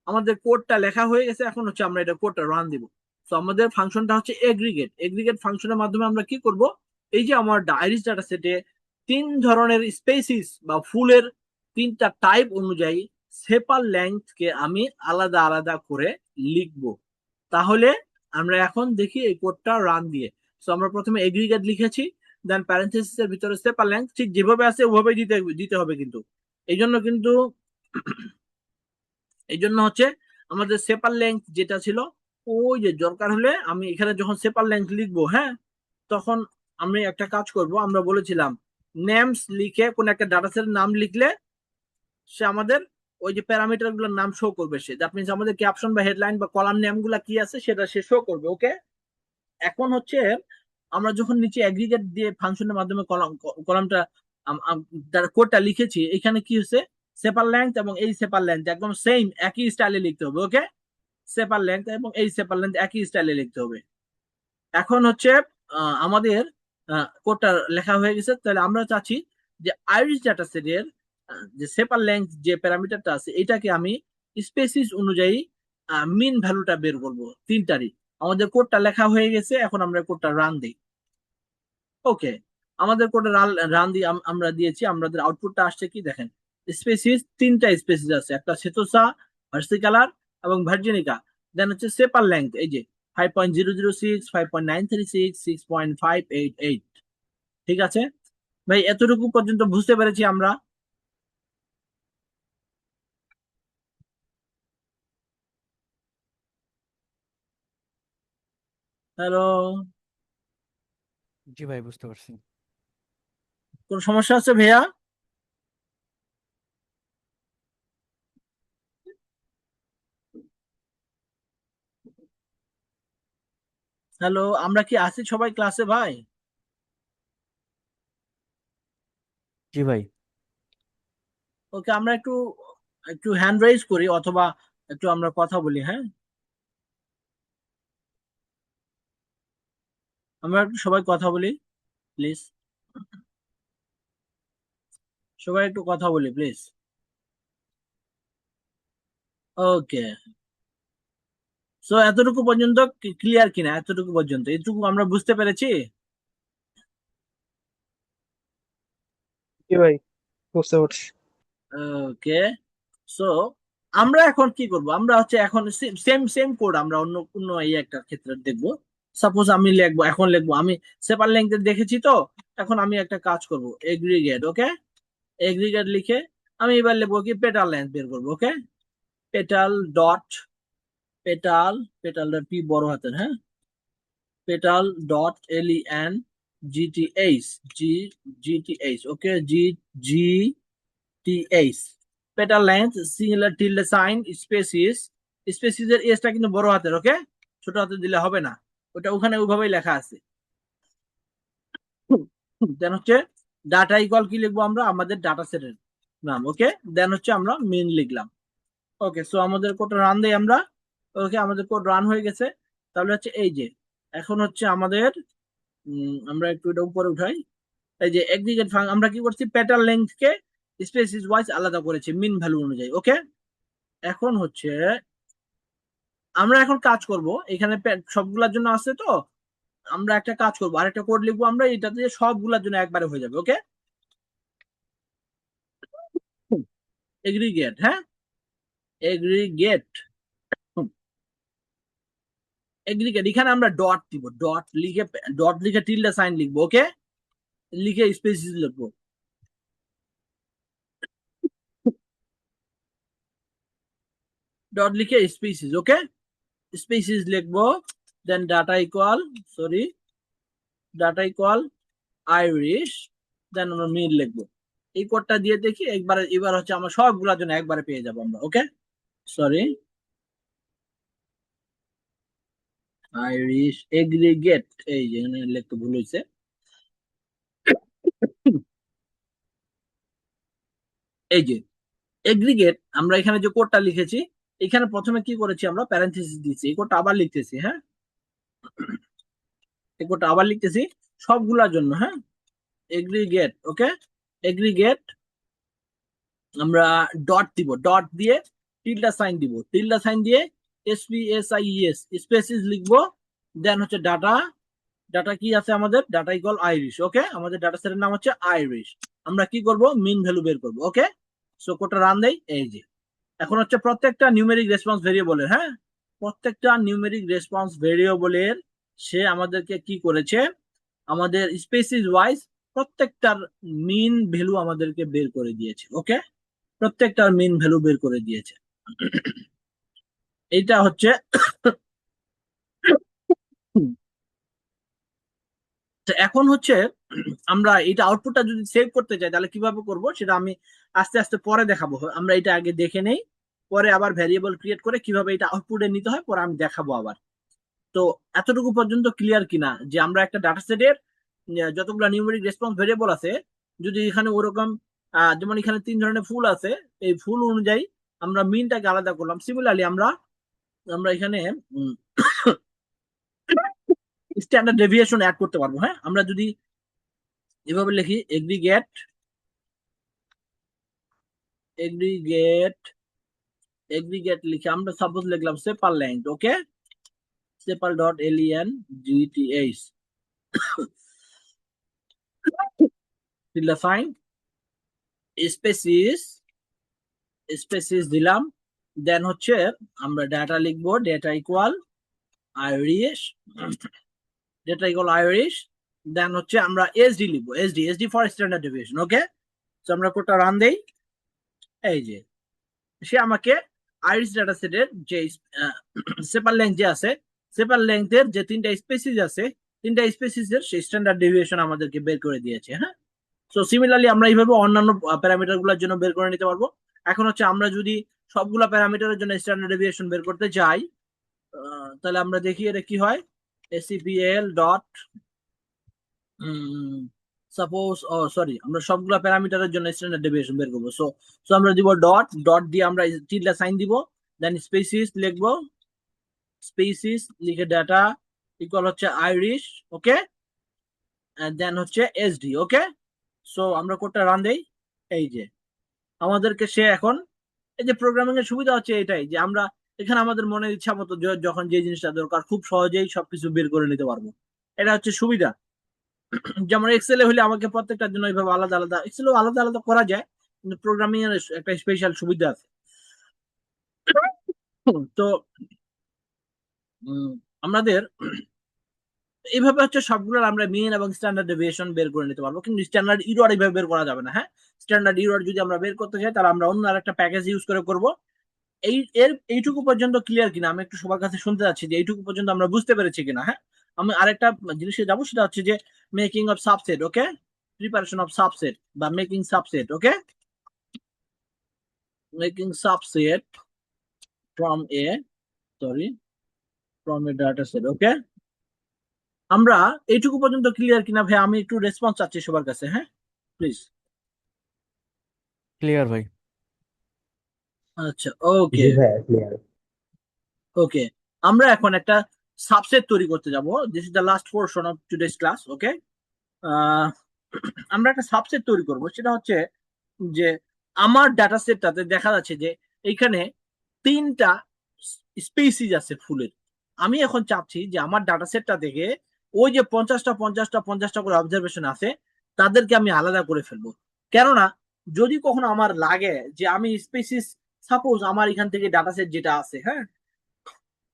আমাদের কোডটা লেখা হয়ে গেছে, এখন হচ্ছে আমরা এটা কোডটা রান দিব। তো আমাদের ফাংশনটা হচ্ছে এগ্রিগেট ফাংশনের মাধ্যমে আমরা কি করব, এই যে আমার আইরিস ডাটা সেটে 3 ধরনের স্পেসিস বা ফুলের 3টা টাইপ অনুযায়ী সেপার লেন্থ কে আমি আলাদা আলাদা করে লিখব। তাহলে আমরা এখন দেখি এই কোডটা রান দিয়ে। তো আমরা প্রথমে এগ্রিগেট লিখেছি, দেন প্যারেন্থেসিস এর ভিতরে সেপার লেন্থ ঠিক যেভাবে আছে ওভাবেই দিতে দিতে হবে কিন্তু। এই জন্য কিন্তু এই জন্য হচ্ছে আমাদের সেপার লেন্থ যেটা ছিল, ওই যে দরকার হলে আমি এখানে যখন সেপার লেন্থ লিখবো, হ্যাঁ, তখন আমি একটা কাজ করব। আমরা বলেছিলাম নেমস লিখে কোন একটা ডাটা সেটের নাম লিখলে সে আমাদের ওই যে প্যারামিটার গুলোর নাম শো করবে। সে দ্যাট মিনস আমাদের ক্যাপশন বা হেডলাইন বা কলাম নেম গুলা কি আছে সেটা সে শো করবে। ওকে, এখন হচ্ছে আমরা যখন নিচে অ্যাগ্রিগেট দিয়ে ফাংশনের মাধ্যমে কলামটা তার কোডটা লিখেছি, এখানে কি হচ্ছে সেপার লেন্থ এবং এই সেপার লেন্থ একদম সেম একই স্টাইলে লিখতে হবে। ওকে, সেপার লেন্থ এবং এই সেপার লেন্থ একই স্টাইলে লিখতে হবে। এখন হচ্ছে আমাদের কোডটা লেখা হয়ে গেছে। তাহলে আমরা চাচ্ছি যে আইরিস ডাটা সেটের যে সেপার লেন্থ যে প্যারামিটারটা আছে এটাকে আমি স্পেসিস অনুযায়ী মিন ভ্যালুটা বের করব 3টারই। আমাদের কোডটা লেখা হয়ে গেছে, এখন আমরা কোডটা রান দিই। ওকে, আমাদের কোডে রান রান দিয়ে আমরা দিয়েছি। আমাদের আউটপুটটা আসছে কি দেখেন, স্পেসিস 3টা স্পেসিস আছে, একটা সেতোসা, ভার্সিকালার এবং ভার্জিনিকা। দেন হচ্ছে সেপার লেন্থ এই যে 5.006, 5.936, 6.588। ঠিক আছে ভাই, এতটুকু পর্যন্ত বুঝতে পেরেছি আমরা। হ্যালো, জি ভাই, বুঝতে পারছি। কোন সমস্যা আছে ভাইয়া? হ্যালো, আমরা কি আছি সবাই ক্লাসে ভাই? জি ভাই। ওকে, আমরা একটু একটু হ্যান্ড রাইজ করি অথবা একটু আমরা কথা বলি, হ্যাঁ। আমরা একটু সবাই কথা বলি প্লিজ, সবাই একটু কথা বলি প্লিজ। ওকে, সো এতটুকু পর্যন্ত ক্লিয়ার কিনা? এতটুকু পর্যন্ত এটুকু আমরা বুঝতে পেরেছি। জি ভাই, বুঝতে পারছি। ওকে, সো আমরা এখন কি করব? আমরা হচ্ছে এখন সেম সেম কোড আমরা অন্য অন্য এই একটা ক্ষেত্রে দেখবো। সাপোজ আমি লিখবো, এখন লিখবো আমি সেপার লেংথ দেখেছি তো, এখন আমি একটা কাজ করব এগ্রিগেট। ওকে, এগ্রিগেট লিখে আমি এবার লিখবো কি পেটাল লেন্থ বের করবো। Okay, petal dot petal, petal dot P বড় হাতের, হ্যাঁ, petal dot length, G G T H. Okay, G G T H petal length singular tilde sign species, species এর এসটা কিন্তু বড় হাতের। ওকে, ছোট হাতে দিলে হবে না, ওটা ওখানে ওইভাবেই লেখা আছে। দেন হচ্ছে ডাটা ইকুয়াল কি লিখবো আমরা, আমাদের ডাটা সেটের নাম। ওকে, দেন হচ্ছে আমরা মেন লিখলাম। ওকে, সো আমাদের কোড রান দেই আমরা। ওকে, আমাদের কোড রান হয়ে গেছে। তাহলে হচ্ছে এই যে এখন হচ্ছে আমাদের আমরা একটু এটা উপরে উঠাই। এই যে এগ্রিগেট আমরা কি করছি, প্যাটার্ন লেন্থ কে স্পেসিস ওয়াইজ আলাদা করেছি মিন ভ্যালু অনুযায়ী। ওকে, এখন হচ্ছে আমরা এখন কাজ করব এখানে সবগুলোর জন্য আছে তো, আমরা একটা কাজ করবো, আরেকটা কোড লিখবো আমরা, এটা দিয়ে সবগুলোর জন্য একবারে হয়ে যাবে। ওকে, এগ্রিগেট, হ্যাঁ, এগ্রিগেট, এগ্রিগেট এখানে আমরা ডট দিব, ডট লিখে টিল্ডা সাইন লিখবো। ওকে, লিখে স্পেসিস লিখবো, ডট লিখে স্পেসিস। ওকে, স্পেসিস লিখবো, then data equal, sorry, data equal Iris, then আমরা মিল লিখবো। এই কোডটা দিয়ে দেখি একবারে, এবার হচ্ছে আমরা সবগুলোর জন্য একবারে পেয়ে যাবো আমরা। ওকে, সরি, আইরিশ এগ্রিগেট, এই যে এখানে লিখতে ভুল হয়েছে। এই যে এগ্রিগেট আমরা এখানে যে কোডটা লিখেছি, এখানে প্রথমে কি করেছি আমরা প্যারেন্থেসিস দিয়েছি, এই কোডটা আবার লিখতেছি, হ্যাঁ, এই কোডটা আবার লিখতেছি সবগুলোর জন্য, হ্যাঁ, এগ্রিগেট। ওকে, এগ্রিগেট আমরা ডট দিব, ডট দিয়ে টিল্ডা সাইন দিব, টিল্ডা সাইন দিয়ে এসপিএসআইএস স্পেসিস লিখবো, দেন হচ্ছে ডাটা ডাটা কি আছে আমাদের, ডাটা ইকুয়াল আইরিশ। ওকে, আমাদের ডাটা সেটের নাম হচ্ছে আইরিশ। আমরা কি করব, মিন ভ্যালু বের করব। ওকে, সো কোডটা রান দেই। এই যে এখন হচ্ছে প্রত্যেকটা নিউমেরিক রেসপন্স ভেরিয়েবলের, হ্যাঁ, প্রত্যেকটা নিউমেরিক রেসপন্স ভেরিয়েবলের সে আমাদেরকে কি করেছে, আমাদের স্পেসিস ওয়াইজ প্রত্যেকটার মিন ভ্যালু আমাদেরকে বের করে দিয়েছে। ওকে, প্রত্যেকটার মিন ভ্যালু বের করে দিয়েছে। এইটা হচ্ছে তো এখন হচ্ছে আমরা এটা আউটপুটটা যদি সেভ করতে চাই তাহলে কিভাবে করব সেটা আমি আস্তে আস্তে পরে দেখাবো। আমরা এটা আগে দেখে নেই, পরে আবার ভ্যারিয়েবল ক্রিয়েট করে কিভাবে এটা আউটপুটে নিতে হয় পরে আমি দেখাবো আবার। তো এতটুকু পর্যন্ত ক্লিয়ার কিনা যে আমরা একটা ডাটা সেটের যতগুলো নিউমেরিক রেসপন্স ভেরিয়েবল আছে, যদি এখানে ওরকম যেমন এখানে 3 ধরনের ফুল আছে, এই ফুল অনুযায়ী আমরা মিনটাকে আলাদা করলাম। সিমিলারলি আমরা আমরা এখানে স্ট্যান্ডার্ড ডেভিয়েশন অ্যাড করতে পারবো। হ্যাঁ, আমরা যদি এভাবে লিখি এগ্রিগেট এগ্রিগেট এগ্রিগেট লিখে আমরা সাপোজ লিখলাম সেপার length. Okay, sepal dot length sign species species দিলাম। দেন হচ্ছে আমরা ডাটা লিখবো, data equal Iris, data equal Iris. Then হচ্ছে আমরা এসডি লিখবো, SD SD for standard deviation. Okay, তো আমরা কোডটা রান দেই। এই যে সে আমাকে আইরিশ ডাটা সেটের যে সেপার লেংথ যে আছে, সেপার লেংথের যে 3টা স্পেসিস আছে, 3টা স্পেসিসের সেই স্ট্যান্ডার্ড ডেভিয়েশন আমাদেরকে বের করে দিয়েছে। হ্যাঁ, সো সিমিলারলি আমরা এইভাবে অন্যান্য প্যারামিটার গুলোর জন্য বের করে নিতে পারবো। এখন হচ্ছে আমরা যদি সবগুলা প্যারামিটারের জন্য স্ট্যান্ডার্ড ডেভিয়েশন বের করতে চাই, তাহলে আমরা দেখি এটা কি হয়। এসিপিএল ডট সাপোজ, ও সরি, আমরা সবগুলা প্যারামিটারের জন্য স্ট্যান্ডার্ড ডেভিয়েশন বের করবো। সো সো আমরা দিব ডট, ডট দিয়ে আমরা টিল্ডা সাইন দিব, দেন স্পেসিস লিখবো, স্পেসিস লিখে ডাটা ইকুয়াল হচ্ছে আইরিশ। ওকে, দেন হচ্ছে এসডি। ওকে, সো আমরা কোডটা রান দেই। এই যে আমাদেরকে সে এখন, এই যে প্রোগ্রামিং এর সুবিধা হচ্ছে এটাই যে আমরা এখানে আমাদের মনের ইচ্ছা মতো যখন যে জিনিসটা দরকার খুব সহজেই সবকিছু বের করে নিতে পারবো। এটা হচ্ছে সুবিধা। যেমন এক্সেলে হলে আমাকে প্রত্যেকটার জন্য এইভাবে আলাদা আলাদা, এক্সেলও আলাদা আলাদা করা যায়, কিন্তু প্রোগ্রামিং এর একটা স্পেশাল সুবিধা আছে। তো আমাদের এইভাবে হচ্ছে সবগুলোর আমরা মিন এবং স্ট্যান্ডার্ড ডেভিয়েশন বের করে নিতে পারবো, কিন্তু স্ট্যান্ডার্ড ইরর এইভাবে বের করা যাবে না। হ্যাঁ, স্ট্যান্ডার্ড ইরর যদি আমরা বের করতে চাই তাহলে আমরা অন্য আরেকটা প্যাকেজ ইউজ করে করব। এইটুকু পর্যন্ত ক্লিয়ার কিনা আমি একটু সবার কাছে শুনতে যাচ্ছি যে এইটুকু পর্যন্ত আমরা বুঝতে পেরেছি কিনা। হ্যাঁ, আমি আরেকটা জিনিসে যাবো, সেটা হচ্ছে যে making of subset. Okay, preparation of subset বা making subset. Okay, making subset from a, sorry, from a data set. Okay, আমরা এইটুকু পর্যন্ত ক্লিয়ার কিনা ভাই, আমি একটু রেসপন্স চাচ্ছি সবার কাছে। হ্যাঁ, প্লিজ। ক্লিয়ার ভাই। আচ্ছা, ওকে, জি ভাইয়া ক্লিয়ার। ওকে। আমরা এখন একটা সাবসেট তৈরি করতে যাব। This is the last portion of today's class. Okay, আমরা একটা সাবসেট তৈরি করব, সেটা হচ্ছে যে আমার ডাটা সেটটাতে দেখা যাচ্ছে যে এইখানে 3টা স্পিসিস আছে ফুলের। আমি এখন চাচ্ছি যে আমার ডাটা সেটটা থেকে ওই যে 50টা 50টা 50টা করে অবজারভেশন আছে তাদেরকে আমি আলাদা করে ফেলবো। কেননা যদি কখনো আমার লাগে যে আমি স্পিসিস, সাপোজ আমার এখান থেকে ডাটা সেট যেটা আছে, হ্যাঁ,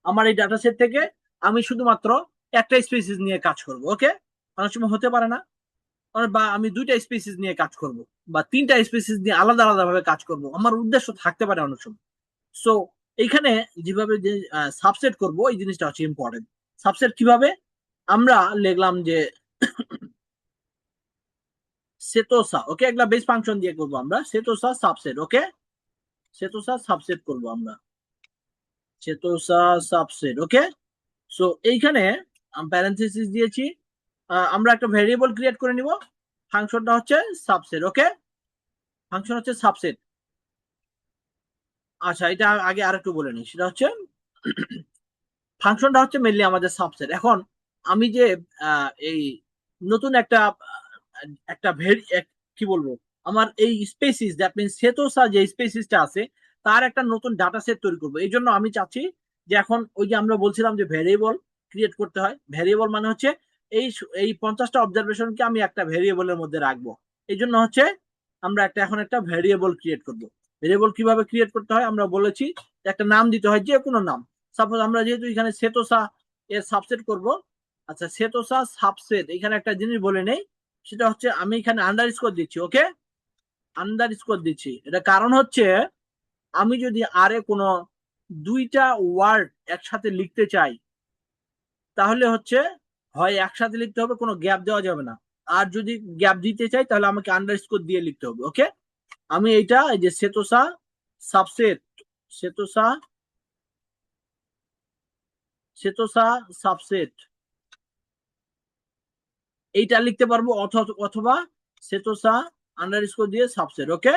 আমার এই ডাটা সেট থেকে আমি শুধুমাত্র একটা স্পিসিস নিয়ে কাজ করব। ওকে, অনেক সময় হতে পারে না, বা আমি 2টা স্পিসিস নিয়ে কাজ করব, বা 3টা স্পিসিস নিয়ে আলাদা আলাদা ভাবে কাজ করব, আমার উদ্দেশ্য থাকতে পারে অনেক সময়। সো এইখানে যেভাবে যে সাবসেট করব এই জিনিসটা হচ্ছে ইম্পর্টেন্ট। সাবসেট কিভাবে, আমরা লিখলাম যে সেতোসা। ওকে, একটা বেস ফাংশন দিয়ে করব আমরা সেতোসা সাবসেট। ওকে, সেতোসা সাবসেট করব আমরা, সেতোসা সাবসেট। ওকে, সো এইখানে প্যারেন্থেসিস দিয়েছি, আমরা একটা ভেরিয়েবল ক্রিয়েট করে নিব, ফাংশনটা হচ্ছে সাবসেট। ওকে, ফাংশন হচ্ছে সাবসেট। আচ্ছা, এটা আগে আরেকটু বলে নিই, সেটা হচ্ছে ফাংশনটা হচ্ছে মেনলি আমাদের সাবসেট। এখন আমি যে এই নতুন একটা একটা কি বলবো, আমার এই স্পেসিস, দ্যাট মিনস সেতোসা যে স্পেসিসটা আছে তার একটা নতুন ডাটা সেট তৈরি করবো। এই জন্য আমি চাচ্ছি যে এখন ওই যে আমরা বলছিলাম যে ভ্যারিয়েবল ক্রিয়েট করতে হয়, ভ্যারিয়েবল মানে হচ্ছে এই 50টা অবজারভেশনকে আমি একটা ভেরিয়েবলের মধ্যে রাখবো। এই জন্য হচ্ছে আমরা এখন একটা ভেরিয়েবল ক্রিয়েট করব। ভেরিয়েবল কিভাবে ক্রিয়েট করতে হয় আমরা বলেছি, একটা নাম দিতে হয়, যে কোনো নাম। সাপোজ আমরা যেহেতু এখানে সেতোসা এর সাবসেট করব, আচ্ছা সেতোসা সাবসেট, এখানে একটা জিনিস বলে নেই, সেটা হচ্ছে আমি এখানে আন্ডারস্কোর দিচ্ছি। ওকে, আন্ডারস্কোর দিচ্ছি, এটা কারণ হচ্ছে আমি যদি আরে কোনো দুইটা ওয়ার্ড একসাথে লিখতে চাই, তাহলে হচ্ছে হয় একসাথে লিখতে হবে, কোনো গ্যাপ দেওয়া যাবে না। আর যদি গ্যাপ দিতে চাই তাহলে আমাকে আন্ডারস্কোর দিয়ে লিখতে হবে। ওকে, আমি এইটা এই যে সেতোসা সাবসেট, সেতোসা সেতোসা সাবসেট এইটা লিখতে পারবো, অথবা সেতোসা আন্ডারস্কোর দিয়ে সাবসেট। ওকে,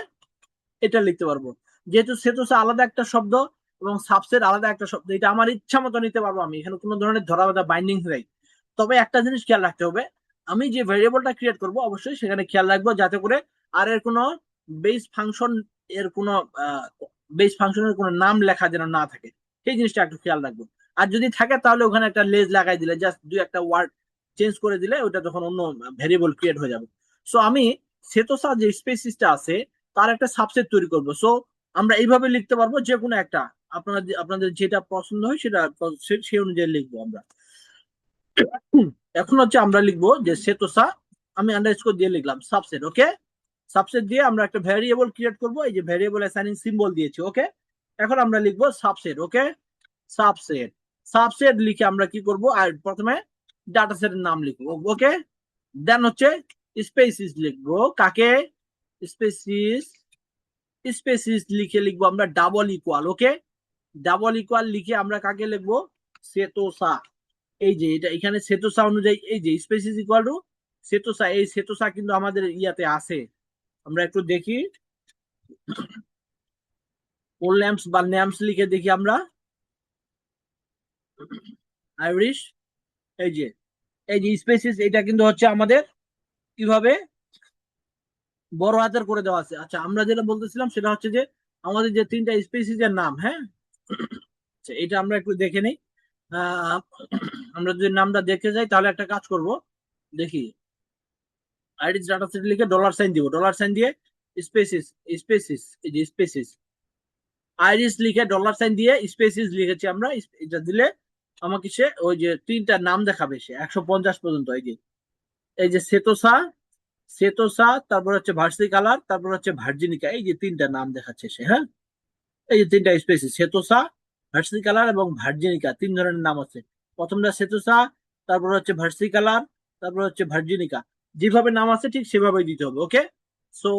এটা লিখতে পারবো। যেহেতু সেতোসা আলাদা একটা শব্দ এবং সাবসেট আলাদা একটা শব্দ, এটা আমার ইচ্ছা মতো নিতে পারবো আমি, এখানে কোনো ধরনের ধরা বাঁধা বাইন্ডিং নেই। তবে একটা জিনিস খেয়াল রাখতে হবে, আমি যে ভেরিয়েবলটা ক্রিয়েট করব অবশ্যই সেখানে খেয়াল রাখবো যাতে করে আর এর কোনো বেস ফাংশন, এর কোনো বেস ফাংশনের কোনো নাম লেখা যেন না থাকে, সেই জিনিসটা একটু খেয়াল রাখবো। আর যদি থাকে তাহলে ওখানে একটা লেজ লাগাই দিলে, জাস্ট দুই একটা ওয়ার্ড চেঞ্জ করে দিলে ওটা তখন অন্য ভেরিয়েবল ক্রিয়েট হয়ে যাবে। সো আমি সেতোসা যে স্পেসিসটা আছে তার একটা সাবসেট তৈরি করব। সো আমরা এইভাবে লিখতে পারবো, যে কোনো একটা আপনাদের যেটা পছন্দ হয় সেটা সেই অনুযায়ী লিখবো আমরা। এখন হচ্ছে আমরা লিখবো যে সেতোসা, আমি আন্ডারস্কোর দিয়ে লিখলাম সাবসেট। ওকে, সাবসেট দিয়ে আমরা একটা ভ্যারিয়েবল ক্রিয়েট করব, এই যে ভ্যারিয়েবল অ্যাসাইনিং সিম্বল দিয়েছি। ওকে, এখন আমরা লিখবো সাবসেট। ওকে, সাবসেট, সাবসেট লিখে আমরা কি করব, আর প্রথমে ডাটা সেটের নাম লিখবো। ওকে, দেন হচ্ছে স্পেসিস লিখবো, কাকে, স্পেসিস, স্পেসিস লিখে লিখবো আমরা ডাবল ইকুয়াল। ওকে, ডাবল ইকুয়াল লিখে আমরা কাকে লিখবো, সেতোসা। এই যে এটা এখানে সেতোসা অনুযায়ী এই যে স্পেসিস ইকুয়াল টু সেতোসা, এই সেতোসা কিন্তু আমাদের ইয়াতে আছে। আমরা একটু দেখি, কোল ল্যাম্পস বা ল্যাম্পস লিখে দেখি আমরা, আইরিশ, এই যে স্পেসিস, এটা কিন্তু হচ্ছে আমাদের কিভাবে বড় হাতের করে দেওয়া আছে। আচ্ছা, আমরা যেটা বলতেছিলাম সেটা হচ্ছে যে আমাদের যে তিনটা স্পেসিস এর নাম, হ্যাঁ, আচ্ছা, এটা আমরা একটু দেখে নিই। আহ, আমরা যদি নামটা দেখতে যাই তাহলে একটা কাজ করব, দেখি আইরিস ডাটা সেট লিখে ডলার সাইন দিব, ডলার সাইন দিয়ে স্পেসিস, স্পেসিস, এই যে স্পেসিস, আইরিস লিখে ডলার সাইন দিয়ে স্পেসিস লিখেছি আমরা। এটা দিলে আমাকে সে ওই যে তিনটা নাম দেখাবে, সে 150 পর্যন্ত। এই যে সেতোসা, সেতোসা, তারপর হচ্ছে ভার্সি কালার, তারপর হচ্ছে ভার্জিনিকা, এই যে তিনটা নাম দেখাচ্ছে সে। হ্যাঁ, এই যে তিনটা স্পেসিস, সেতোসা, ভার্সি কালার এবং ভার্জিনিকা, তিন ধরনের নাম আছে। প্রথমটা সেতোসা, তারপর হচ্ছে ভার্সি কালার, তারপর হচ্ছে ভার্জিনিকা, যেভাবে নাম আছে ঠিক সেভাবেই দিতে হবে। ওকে, সো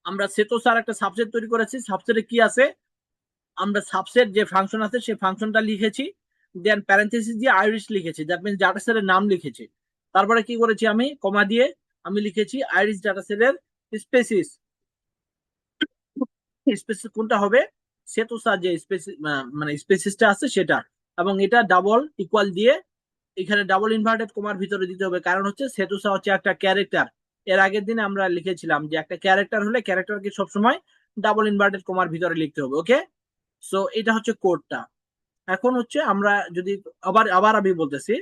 আমরা সেতোসার একটা সাবসেট তৈরি করেছি। সাবসেটে কি আছে, আমরা সাবসেট যে ফাংশন আছে সেই ফাংশনটা লিখেছি, দেন প্যারেন্থেসিস দিয়ে আইরিশ লিখেছি, দ্যাট মিনস ডাটা সেটের নাম লিখেছি। তারপরে কি করেছি, আমি কমা দিয়ে আমি লিখেছি আইরিশ ডাটা সেটের স্পেসিস। স্পেসিস কোনটা হবে, সেতোসা যে স্পেসিস মানে স্পেসিসটা আছে সেটা, এবং এটা ডাবল ইকুয়াল দিয়ে এখানে ডাবল ইনভার্টেড কমার ভিতরে দিতে হবে, কারণ হচ্ছে সেতোসা হচ্ছে একটা ক্যারেক্টার। এর আগের দিনে আমরা লিখেছিলাম যে একটা ক্যারেক্টার হলে ক্যারেক্টারকে সবসময় ডাবল ইনভার্টেড কমার ভিতরে লিখতে হবে। ওকে, সো এটা হচ্ছে কোডটা। এখন হচ্ছে আমরা যদি আবার আবার আমি বলতেছি,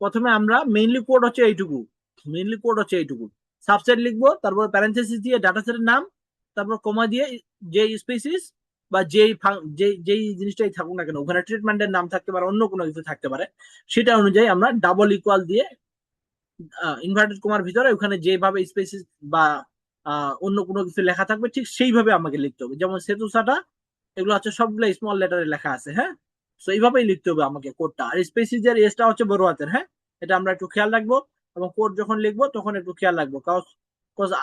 প্রথমে আমরা মেইনলি কোড হচ্ছে এইটুকু, মেইনলি কোড হচ্ছে এইটুকু, সাবসেট লিখবো, তারপর প্যারেন্থেসিস দিয়ে ডাটা সেটের নাম, তারপর কমা দিয়ে যে স্পেসিস বা যেই জিনিসটাই থাকুক না কেন, ওখানে ট্রিটমেন্টের নাম থাকতে পারে, অন্য কোনো কিছু থাকতে পারে, সেটা অনুযায়ী আমরা ডাবল ইকুয়াল দিয়ে ইনভার্টেড কমার ভিতরে ওখানে যেভাবে স্পেসিস বা অন্য কোনো কিছু লেখা থাকবে ঠিক সেইভাবে আমাকে লিখতে হবে। যেমন সেতুসাটা, এগুলো হচ্ছে সবগুলো স্মল লেটারে লেখা আছে। হ্যাঁ, সো এইভাবেই লিখতে হবে আমাকে কোডটা। আর স্পেসিসের এসটা হচ্ছে বড় হাতের। হ্যাঁ, এটা আমরা একটু খেয়াল রাখবো, এবং কোড যখন লিখবো তখন একটু খেয়াল রাখবো, কারণ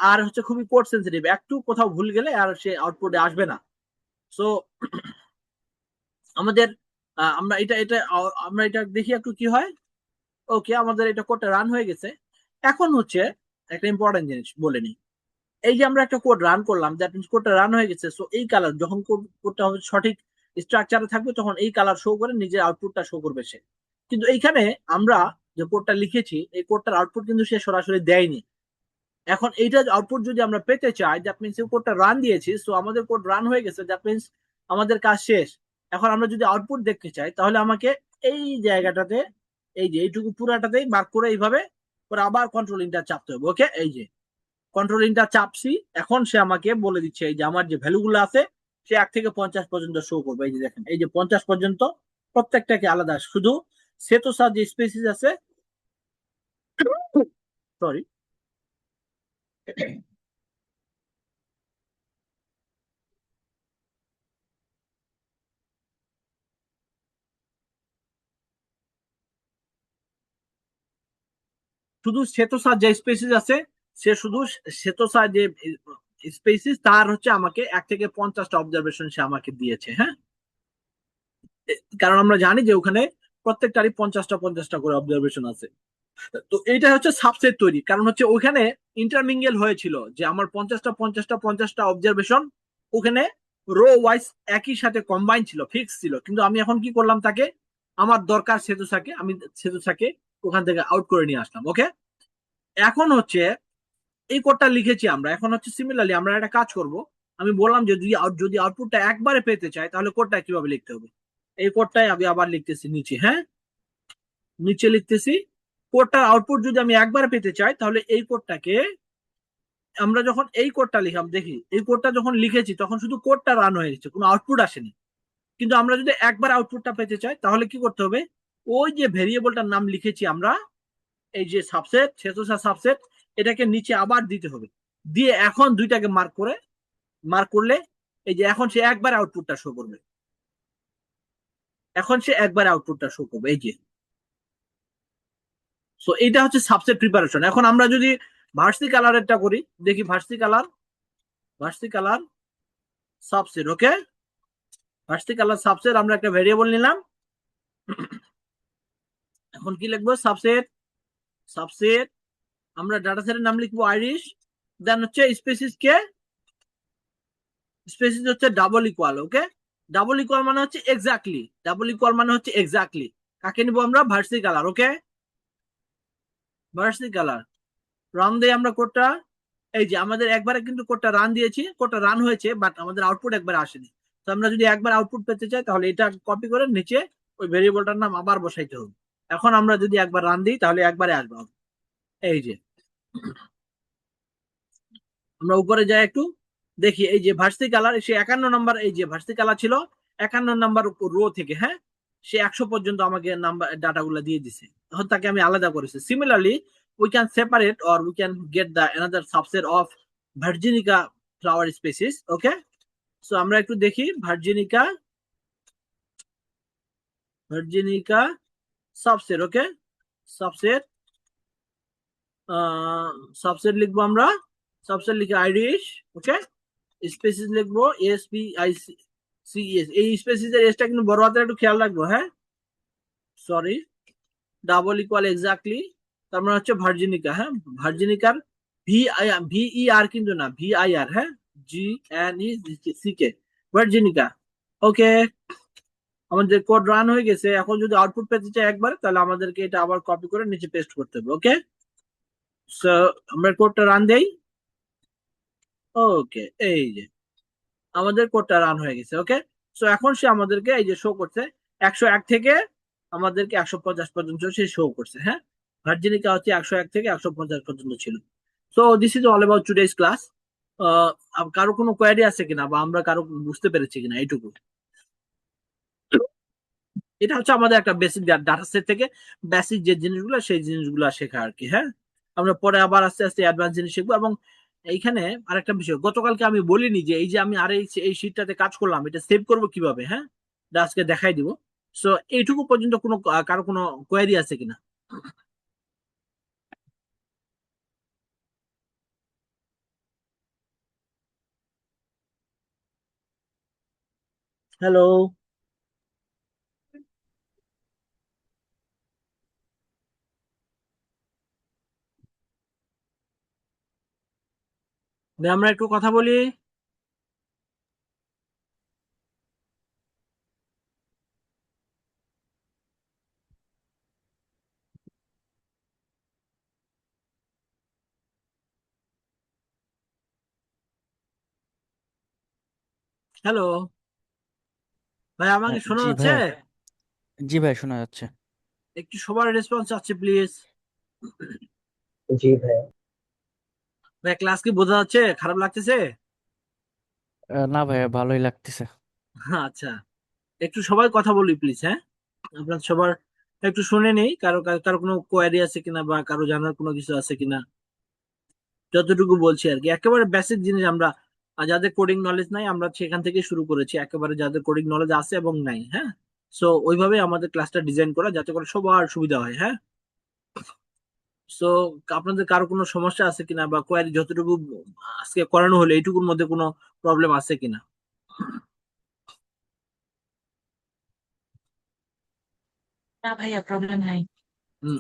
আর হচ্ছে খুবই কোড সেন্সিটিভ, একটু কোথাও ভুল গেলে আর সে আউটপুটে আসবে না। সো আমাদের আমরা আমরা এটা দেখি একটু কি হয়। ওকে, আমাদের এটা কোডটা রান হয়ে গেছে। এখন হচ্ছে একটা ইম্পর্টেন্ট জিনিস বলে নিই, এই যে আমরা একটা কোড রান করলাম, দ্যাট মিনস কোডটা রান হয়ে গেছে। সো এই কালার যখন কোডটা হবে সঠিক স্ট্রাকচারে থাকবে তখন এই কালার শো করে নিজের আউটপুটটা শো করবে সে। কিন্তু এইখানে আমরা যে কোডটা লিখেছি এই কোডটার আউটপুট কিন্তু সে সরাসরি দেয়নি। এখন এইটার আউটপুট যদি আমরা পেতে চাই, দ্যাট মিনস এই কোডটা রান দিয়েছি, সো আমাদের কোড রান হয়ে গেছে, দ্যাট মিনস আমাদের কাজ শেষ। এখন আমরা যদি আউটপুট দেখতে চাই তাহলে আমাকে এই জায়গাটাতে এই যে এইটুকু পুরাটাতেই মার্ক করে এইভাবে পরে আবার কন্ট্রোল ইন্টার চাপতে হবে। ওকে, এই যে কন্ট্রোল ইন্টার চাপছি, এখন সে আমাকে বলে দিচ্ছে এই যে আমার যে ভ্যালু গুলো আছে সে 1 থেকে 50 পর্যন্ত শো করবে। এই যে দেখেন, এই যে 50 পর্যন্ত প্রত্যেকটাকে আলাদা, শুধু সেতোসা যে স্পেসিস আছে, সরি, শুধু সেতোসা যে স্পেসিস আছে সে শুধু সেতোসা যে স্পেসিস তার হচ্ছে আমাকে 1 থেকে 50টা অবজারভেশন সে আমাকে দিয়েছে। হ্যাঁ, কারণ আমরা জানি যে ওখানে প্রত্যেকটারই 50টা 50টা করে অবজারভেশন আছে। তো এইটা হচ্ছে সাবসেট তৈরি, কারণ হচ্ছে ওখানে ইন্টারমিঙ্গেল হয়েছিল যে আমার 50টা 50টা 50টা অবজারভেশন ওখানে রো ওয়াইজ একই সাথে কম্বাইন ছিল, ফিক্স ছিল। কিন্তু আমি এখন কি করলাম, তাকে আমার দরকার সেতুসাকে, আমি সেতুসাকে ওখান থেকে আউট করে নিয়ে আসলাম। ওকে, এখন হচ্ছে এই কোডটা লিখেছি আমরা, এখন হচ্ছে সিমিলারলি আমরা একটা কাজ করব। আমি বললাম যে যদি আউটপুটটা একবারে পেতে চাই তাহলে কোডটা কিভাবে লিখতে হবে। এই কোডটাই আমি আবার লিখতেছি নিচে। হ্যাঁ, নিচে লিখতেছি, কোডটার আউটপুট যদি আমি একবার পেতে চাই তাহলে এই কোডটাকে আমরা যখন এই কোডটা লিখলাম, দেখি এই কোডটা যখন লিখেছি তখন শুধু কোডটা রান হয়ে গেছে, কোনো আউটপুট আসেনি। কিন্তু আমরা যদি একবার আউটপুটটা পেতে চাই তাহলে কি করতে হবে, ওই যে ভেরিয়েবলটার নাম লিখেছি আমরা, এই যে সাবসেট, সেতোসা সাবসেট, এটাকে নিচে আবার দিতে হবে। দিয়ে এখন দুইটাকে মার্ক করলে এই যে এখন সে একবার আউটপুটটা শো করবে, এখন সে একবার আউটপুটটা শো করবে। এই যে, সো এইটা হচ্ছে সাবসেট প্রিপারেশন। এখন আমরা যদি ভার্সি কালারেরটা করি, দেখি ভার্সি কালার সাবসেট। ওকে, ভার্সি কালার সাবসেট আমরা একটা ভেরিয়েবল নিলাম। এখন কি লিখবো, সাবসেট আমরা ডাটা সেটের নাম লিখবো আইরিশ। দেন হচ্ছে স্পেসিস হচ্ছে ডাবল ইকুয়াল। ওকে, ডাবল ইকুয়াল মানে হচ্ছে এক্স্যাক্টলি, ডাবল ইকুয়াল মানে হচ্ছে এক্স্যাক্টলি কাকে নিবো আমরা, ভার্সি কালার। ওকে, ভার্সি কালার রান দেই আমরা কোডটা। এই যে আমাদের একবারে কিন্তু কোডটা রান দিয়েছি, কোডটা রান হয়েছে, বাট আমাদের আউটপুট একবার আসেনি। তো আমরা যদি একবার আউটপুট পেতে চাই তাহলে এটা কপি করে নিচে ওই ভেরিয়েবলটার নাম আবার বসাইতে হবে। এখন আমরা যদি একবার রান দিই তাহলে একবারে আসবে। এই যে আমরা উপরে যাই একটু, দেখি এই যে ভার্সি কালার সে 51 নম্বর, এই যে ভার্সি কালার ছিল 51 নম্বর রো থেকে। হ্যাঁ, সে 100 পর্যন্ত আমাকে নাম্বার ডাটাগুলো দিয়ে দিছে, এখন তাকে আমি আলাদা করেছি। Similarly we can separate or we can get the another subset of virginica flower species. Okay, so আমরা একটু দেখি virginica subset. Okay, subset subset লিখবো আমরা, সাবসেট লিখে আইরিশ। ওকে, স্পেসিস লিখবো SPICS, এই স্পেসিসের এসটা কিন্তু বড় হাতের, একটু খেয়াল রাখবো। হ্যাঁ, সরি, ডাবল ইকুয়াল এক্স্যাক্টলি, তার মানে হচ্ছে ভার্জিনিকা। হ্যাঁ, ভার্জিনিকার VIR কিন্তু না, VIR। হ্যাঁ, GNECK, ভার্জিনিকা। ওকে, আমাদের কোড রান হয়ে গেছে। এখন যদি আউটপুট পেতে চাই একবার তাহলে আমাদেরকে এটা আবার কপি করে নিচে পেস্ট করতে হবে। ওকে, সো আমরা কোডটা রান দেই। ওকে, এই যে আমাদের কোডটা রান হয়ে গেছে। ওকে, সো এখন সে আমাদেরকে এই যে শো করছে 101 থেকে আমাদেরকে 150 পর্যন্ত সে শো করছে। হ্যাঁ, ভার্জিনিকা হচ্ছে 101 থেকে 150 পর্যন্ত ছিল। So this is all about today's class. কারো কোনো কোয়ারি আছে কিনা, বা আমরা কারো বুঝতে পেরেছি কিনা, এইটুকু। এটা হচ্ছে আমাদের একটা বেসিক ডাটা সেট থেকে বেসিক যে জিনিসগুলো সেই জিনিসগুলো শেখা আর কি। হ্যাঁ, আমরা পরে আবার আস্তে আস্তে অ্যাডভান্স জিনিস শিখবো। এবং এইখানে আরেকটা বিষয়, গতকালকে আমি বলিনি যে এই যে আমি আর এই শীটটাতে কাজ করলাম, এটা সেভ করবো কিভাবে। হ্যাঁ, এটা আজকে দেখাই দিব। সো এইটুকু পর্যন্ত কোনো কারো কোনো কোয়ারি আছে কিনা। হ্যালো, আমরা একটু কথা বলি। হ্যালো ভাই, আমাকে শোনা জি যাচ্ছে? ভাইয়া, জি ভাই শোনা যাচ্ছে। একটু সবার রেসপন্স আছে প্লিজ। জি ভাইয়া। ভাই ক্লাস কি বোঝা যাচ্ছে, খারাপ লাগতেছে? না ভাইয়া, ভালোই লাগতেছে। আচ্ছা, একটু সবাই কথা বলি প্লিজ, হ্যাঁ। আপনার সবার একটু শুনে নেই, কারো কারো কারো কোনো কোয়ারি আছে কিনা বা কারো জানার কোনো কিছু আছে কিনা, যতটুকু বলছি আর কি। একেবারে বেসিক জিনিস আমরা যাদের কোডিং নলেজ নাই আমরা সেখান থেকে শুরু করেছি, একেবারে যাদের কোডিং নলেজ আছে এবং নাই, হ্যাঁ। সো ওইভাবে আমাদের ক্লাসটা ডিজাইন করা যাতে করে সবার সুবিধা হয়, হ্যাঁ। সো আপনাদের কারো কোনো সমস্যা আছে কিনা বা কোয়ারি যতটুকু আজকে করানো হলো এইটুকুর মধ্যে কোনো প্রবলেম আছে কিনা? না ভাইয়া, প্রবলেম নাই।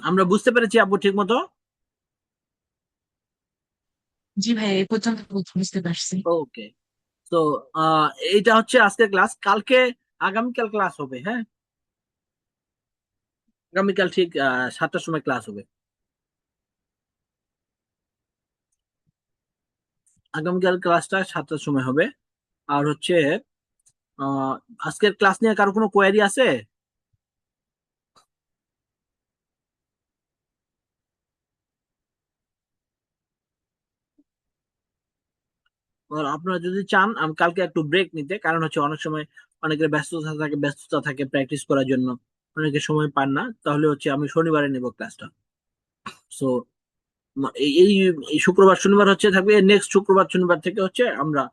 আমরা বুঝতে পেরেছি আপু ঠিক মতো? জি ভাইয়া, এই পর্যন্ত বুঝতে পারছি। ওকে। তো এইটা হচ্ছে আজকে ক্লাস। কালকে আগামীকাল ক্লাস হবে, হ্যাঁ। আগামীকাল ঠিক 7টার সময় ক্লাস হবে। আগামীকাল ক্লাসটা 7টার সময় হবে। আর হচ্ছে আহ, আজকের ক্লাস নিয়ে কারো কোনো কোয়ারি আছে? আর আপনারা যদি চান আমি কালকে একটু ব্রেক নিতে, কারণ হচ্ছে অনেক সময় অনেকের ব্যস্ততা থাকে প্র্যাকটিস করার জন্য, অনেকে সময় পান না, তাহলে হচ্ছে আমি শনিবারে নেব ক্লাসটা। সো এই এই এই শুক্রবার শনিবার হচ্ছে থাকবে, নেক্সট শুক্রবার শনিবার থেকে হচ্ছে আমরা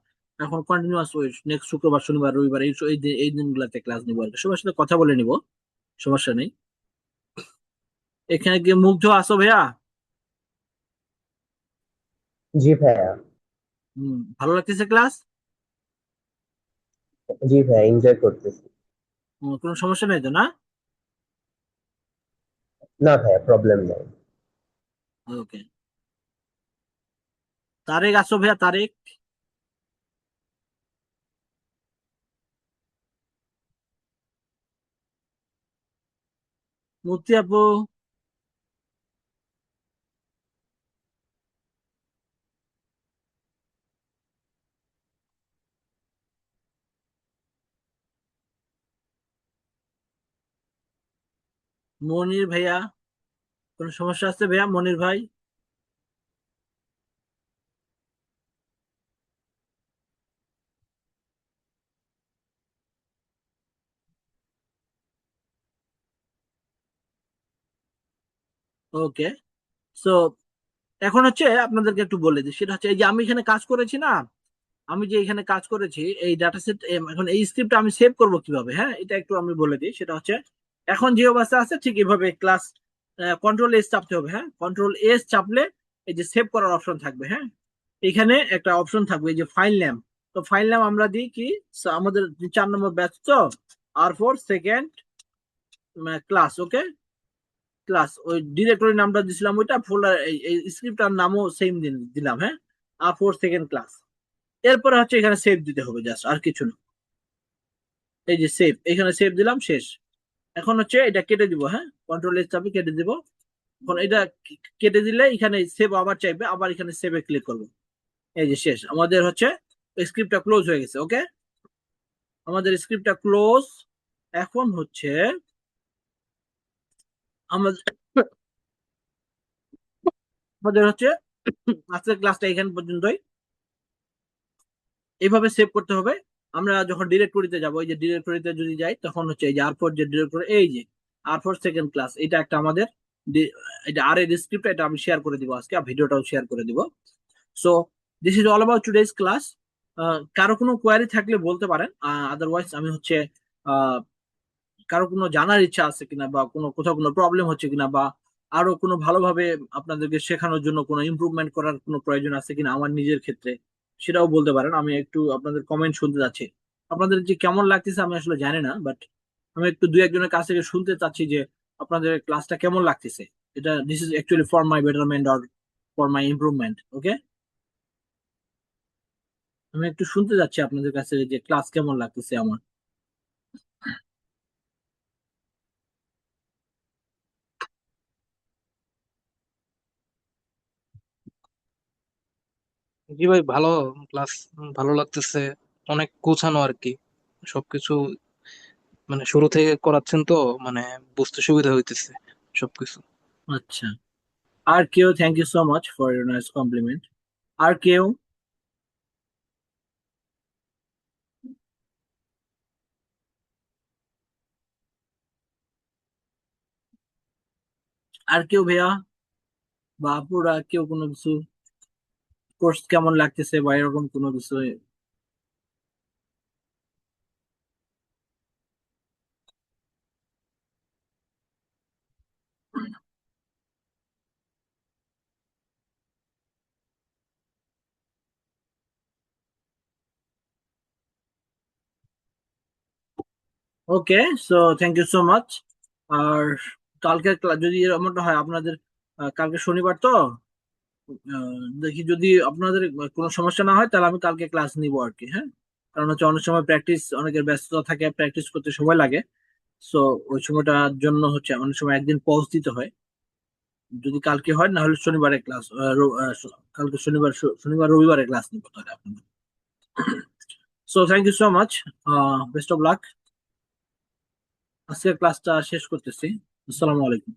এখন কন্টিনিউয়াস ওই নেক্সট শুক্রবার শনিবার রবিবার এই দিনগুলোতে ক্লাস নিবো আর কি। সবার সাথে কথা বলে নিব, সমস্যা নেই। এখানে কি মুগ্ধ আছো ভাইয়া? জি ভাইয়া। ভালো লাগতেছে ক্লাস? জি ভাইয়া, এনজয় করতেছি। কোনো সমস্যা নেই তো না? না ভাইয়া, প্রবলেম নাই। ওকে। তারেক আছো ভাইয়া, তারেক? মুক্তি আপু? মনির ভাইয়া? কোনো সমস্যা আছে ভাইয়া, মনির ভাই? ওকে। সো এখন হচ্ছে আপনাদেরকে একটু বলে দিই, সেটা হচ্ছে এই যে আমি এখানে কাজ করেছি না, আমি যে এখানে কাজ করেছি এই ডাটা সেট, এখন এই স্ক্রিপ্ট আমি সেভ করব কিভাবে, হ্যাঁ, এটা একটু আমি বলে দিই। সেটা হচ্ছে এখন যে অবস্থা আছে ঠিক এভাবে ক্লাস কন্ট্রোল এস চাপতে হবে, হ্যাঁ। কন্ট্রোল এস চাপলে এই যে সেভ করার অপশন থাকবে, হ্যাঁ। এখানে একটা অপশন থাকবে এই যে ফাইল নেম। তো ফাইল নাম আমরা দিই কি, আমাদের 4 নম্বর ব্যাচ তো, R4 সেকেন্ড ক্লাস, ওকে। ক্লাস ওই ডিরেক্টরি নামটা দিছিলাম ওইটা, ফোল্ডার এই স্ক্রিপ্টার নামও সেম দিলাম, হ্যাঁ। R4 second class. এরপরে হচ্ছে এখানে সেভ দিতে হবে, জাস্ট আর কিছু না। এই যে সেভ, এখানে সেভ দিলাম, শেষ। এখন হচ্ছে এটা কেটে দিব, হ্যাঁ, কন্ট্রোল এস চাপে কেটে দিব। এখন এটা কেটে দিলে এখানে সেভ আবার চাইবে, আবার এখানে সেভে ক্লিক করবো। এই যে শেষ, আমাদের হচ্ছে স্ক্রিপ্টটা ক্লোজ হয়ে গেছে, ওকে। আমাদের স্ক্রিপ্টটা ক্লোজ। এখন হচ্ছে আমাদের আমাদের হচ্ছে আজকের ক্লাসটা এখান পর্যন্তই। এইভাবে সেভ করতে হবে। আমরা যখন ডিরেক্টরিতে যাবো, এই যে ডিরেক্টরিতে যদি যাই তখন হচ্ছে এই যে R4 যে ডিরেক্টরি, এই যে R4 সেকেন্ড ক্লাস, এটা একটা আমাদের এটা আর এর স্ক্রিপ্ট, এটা আমি শেয়ার করে দিব আজকে, ভিডিওটাও শেয়ার করে দিব। So this is all about today's class. কারো কোনো কোয়ারি থাকলে বলতে পারেন, আদারওয়াইজ আমি হচ্ছে আহ, কারো কোনো জানার ইচ্ছা আছে কিনা বা কোনো কোথাও কোনো প্রবলেম হচ্ছে কিনা বা আরো কোনো ভালোভাবে আপনাদেরকে শেখানোর জন্য কোনো ইমপ্রুভমেন্ট করার কোনো প্রয়োজন আছে কিনা আমার নিজের ক্ষেত্রে, সেটাও বলতে পারেন। আমি একটু আপনাদের কমেন্ট শুনতে যাচ্ছি। আপনাদের যে কেমন লাগতেছে আমি আসলে জানি না, বাট আমি একটু দুই একজনের কাছ থেকে শুনতে চাচ্ছি যে আপনাদের ক্লাসটা কেমন লাগতেছে। এটা this is actually for my betterment or for my improvement, okay. আমি একটু শুনতে যাচ্ছি আপনাদের কাছে যে ক্লাস কেমন লাগতেছে আমার। জি ভাই, ভালো ক্লাস, ভালো লাগতেছে। অনেক গোছানো আর কি, সবকিছু মানে শুরু থেকে করাচ্ছেন তো, মানে বুঝতে সুবিধা হইতেছে। সবকিছু। আচ্ছা, আর কেউ? Thank you so much for your nice compliment. আর কেউ? আর কেউ ভাইয়া বা আপুরা কেউ কোনো কিছু, কোর্স কেমন লাগতেছে বা এরকম কোনো কিছু? Okay, so thank you so much. আর কালকে যদি এরকমটা হয় আপনাদের, কালকে শনিবার তো, দেখি যদি আপনাদের কোনো সমস্যা না হয় তাহলে আমি কালকে ক্লাস নিব আর কি, হ্যাঁ। কারণ হচ্ছে অনেক সময় প্র্যাকটিস, অনেকের ব্যস্ততা থাকে, প্র্যাকটিস করতে সময় লাগে। সো ওই সময়টার জন্য হচ্ছে অনেক সময় একদিন পজ দিতে হয়। যদি কালকে হয় না হলে শনিবারে ক্লাস, কালকে শনিবার, শনিবার রবিবারে ক্লাস নিব তাহলে আপনাদের। So thank you so much, best of luck. আজকের ক্লাসটা শেষ করতেছি। আসসালামু আলাইকুম।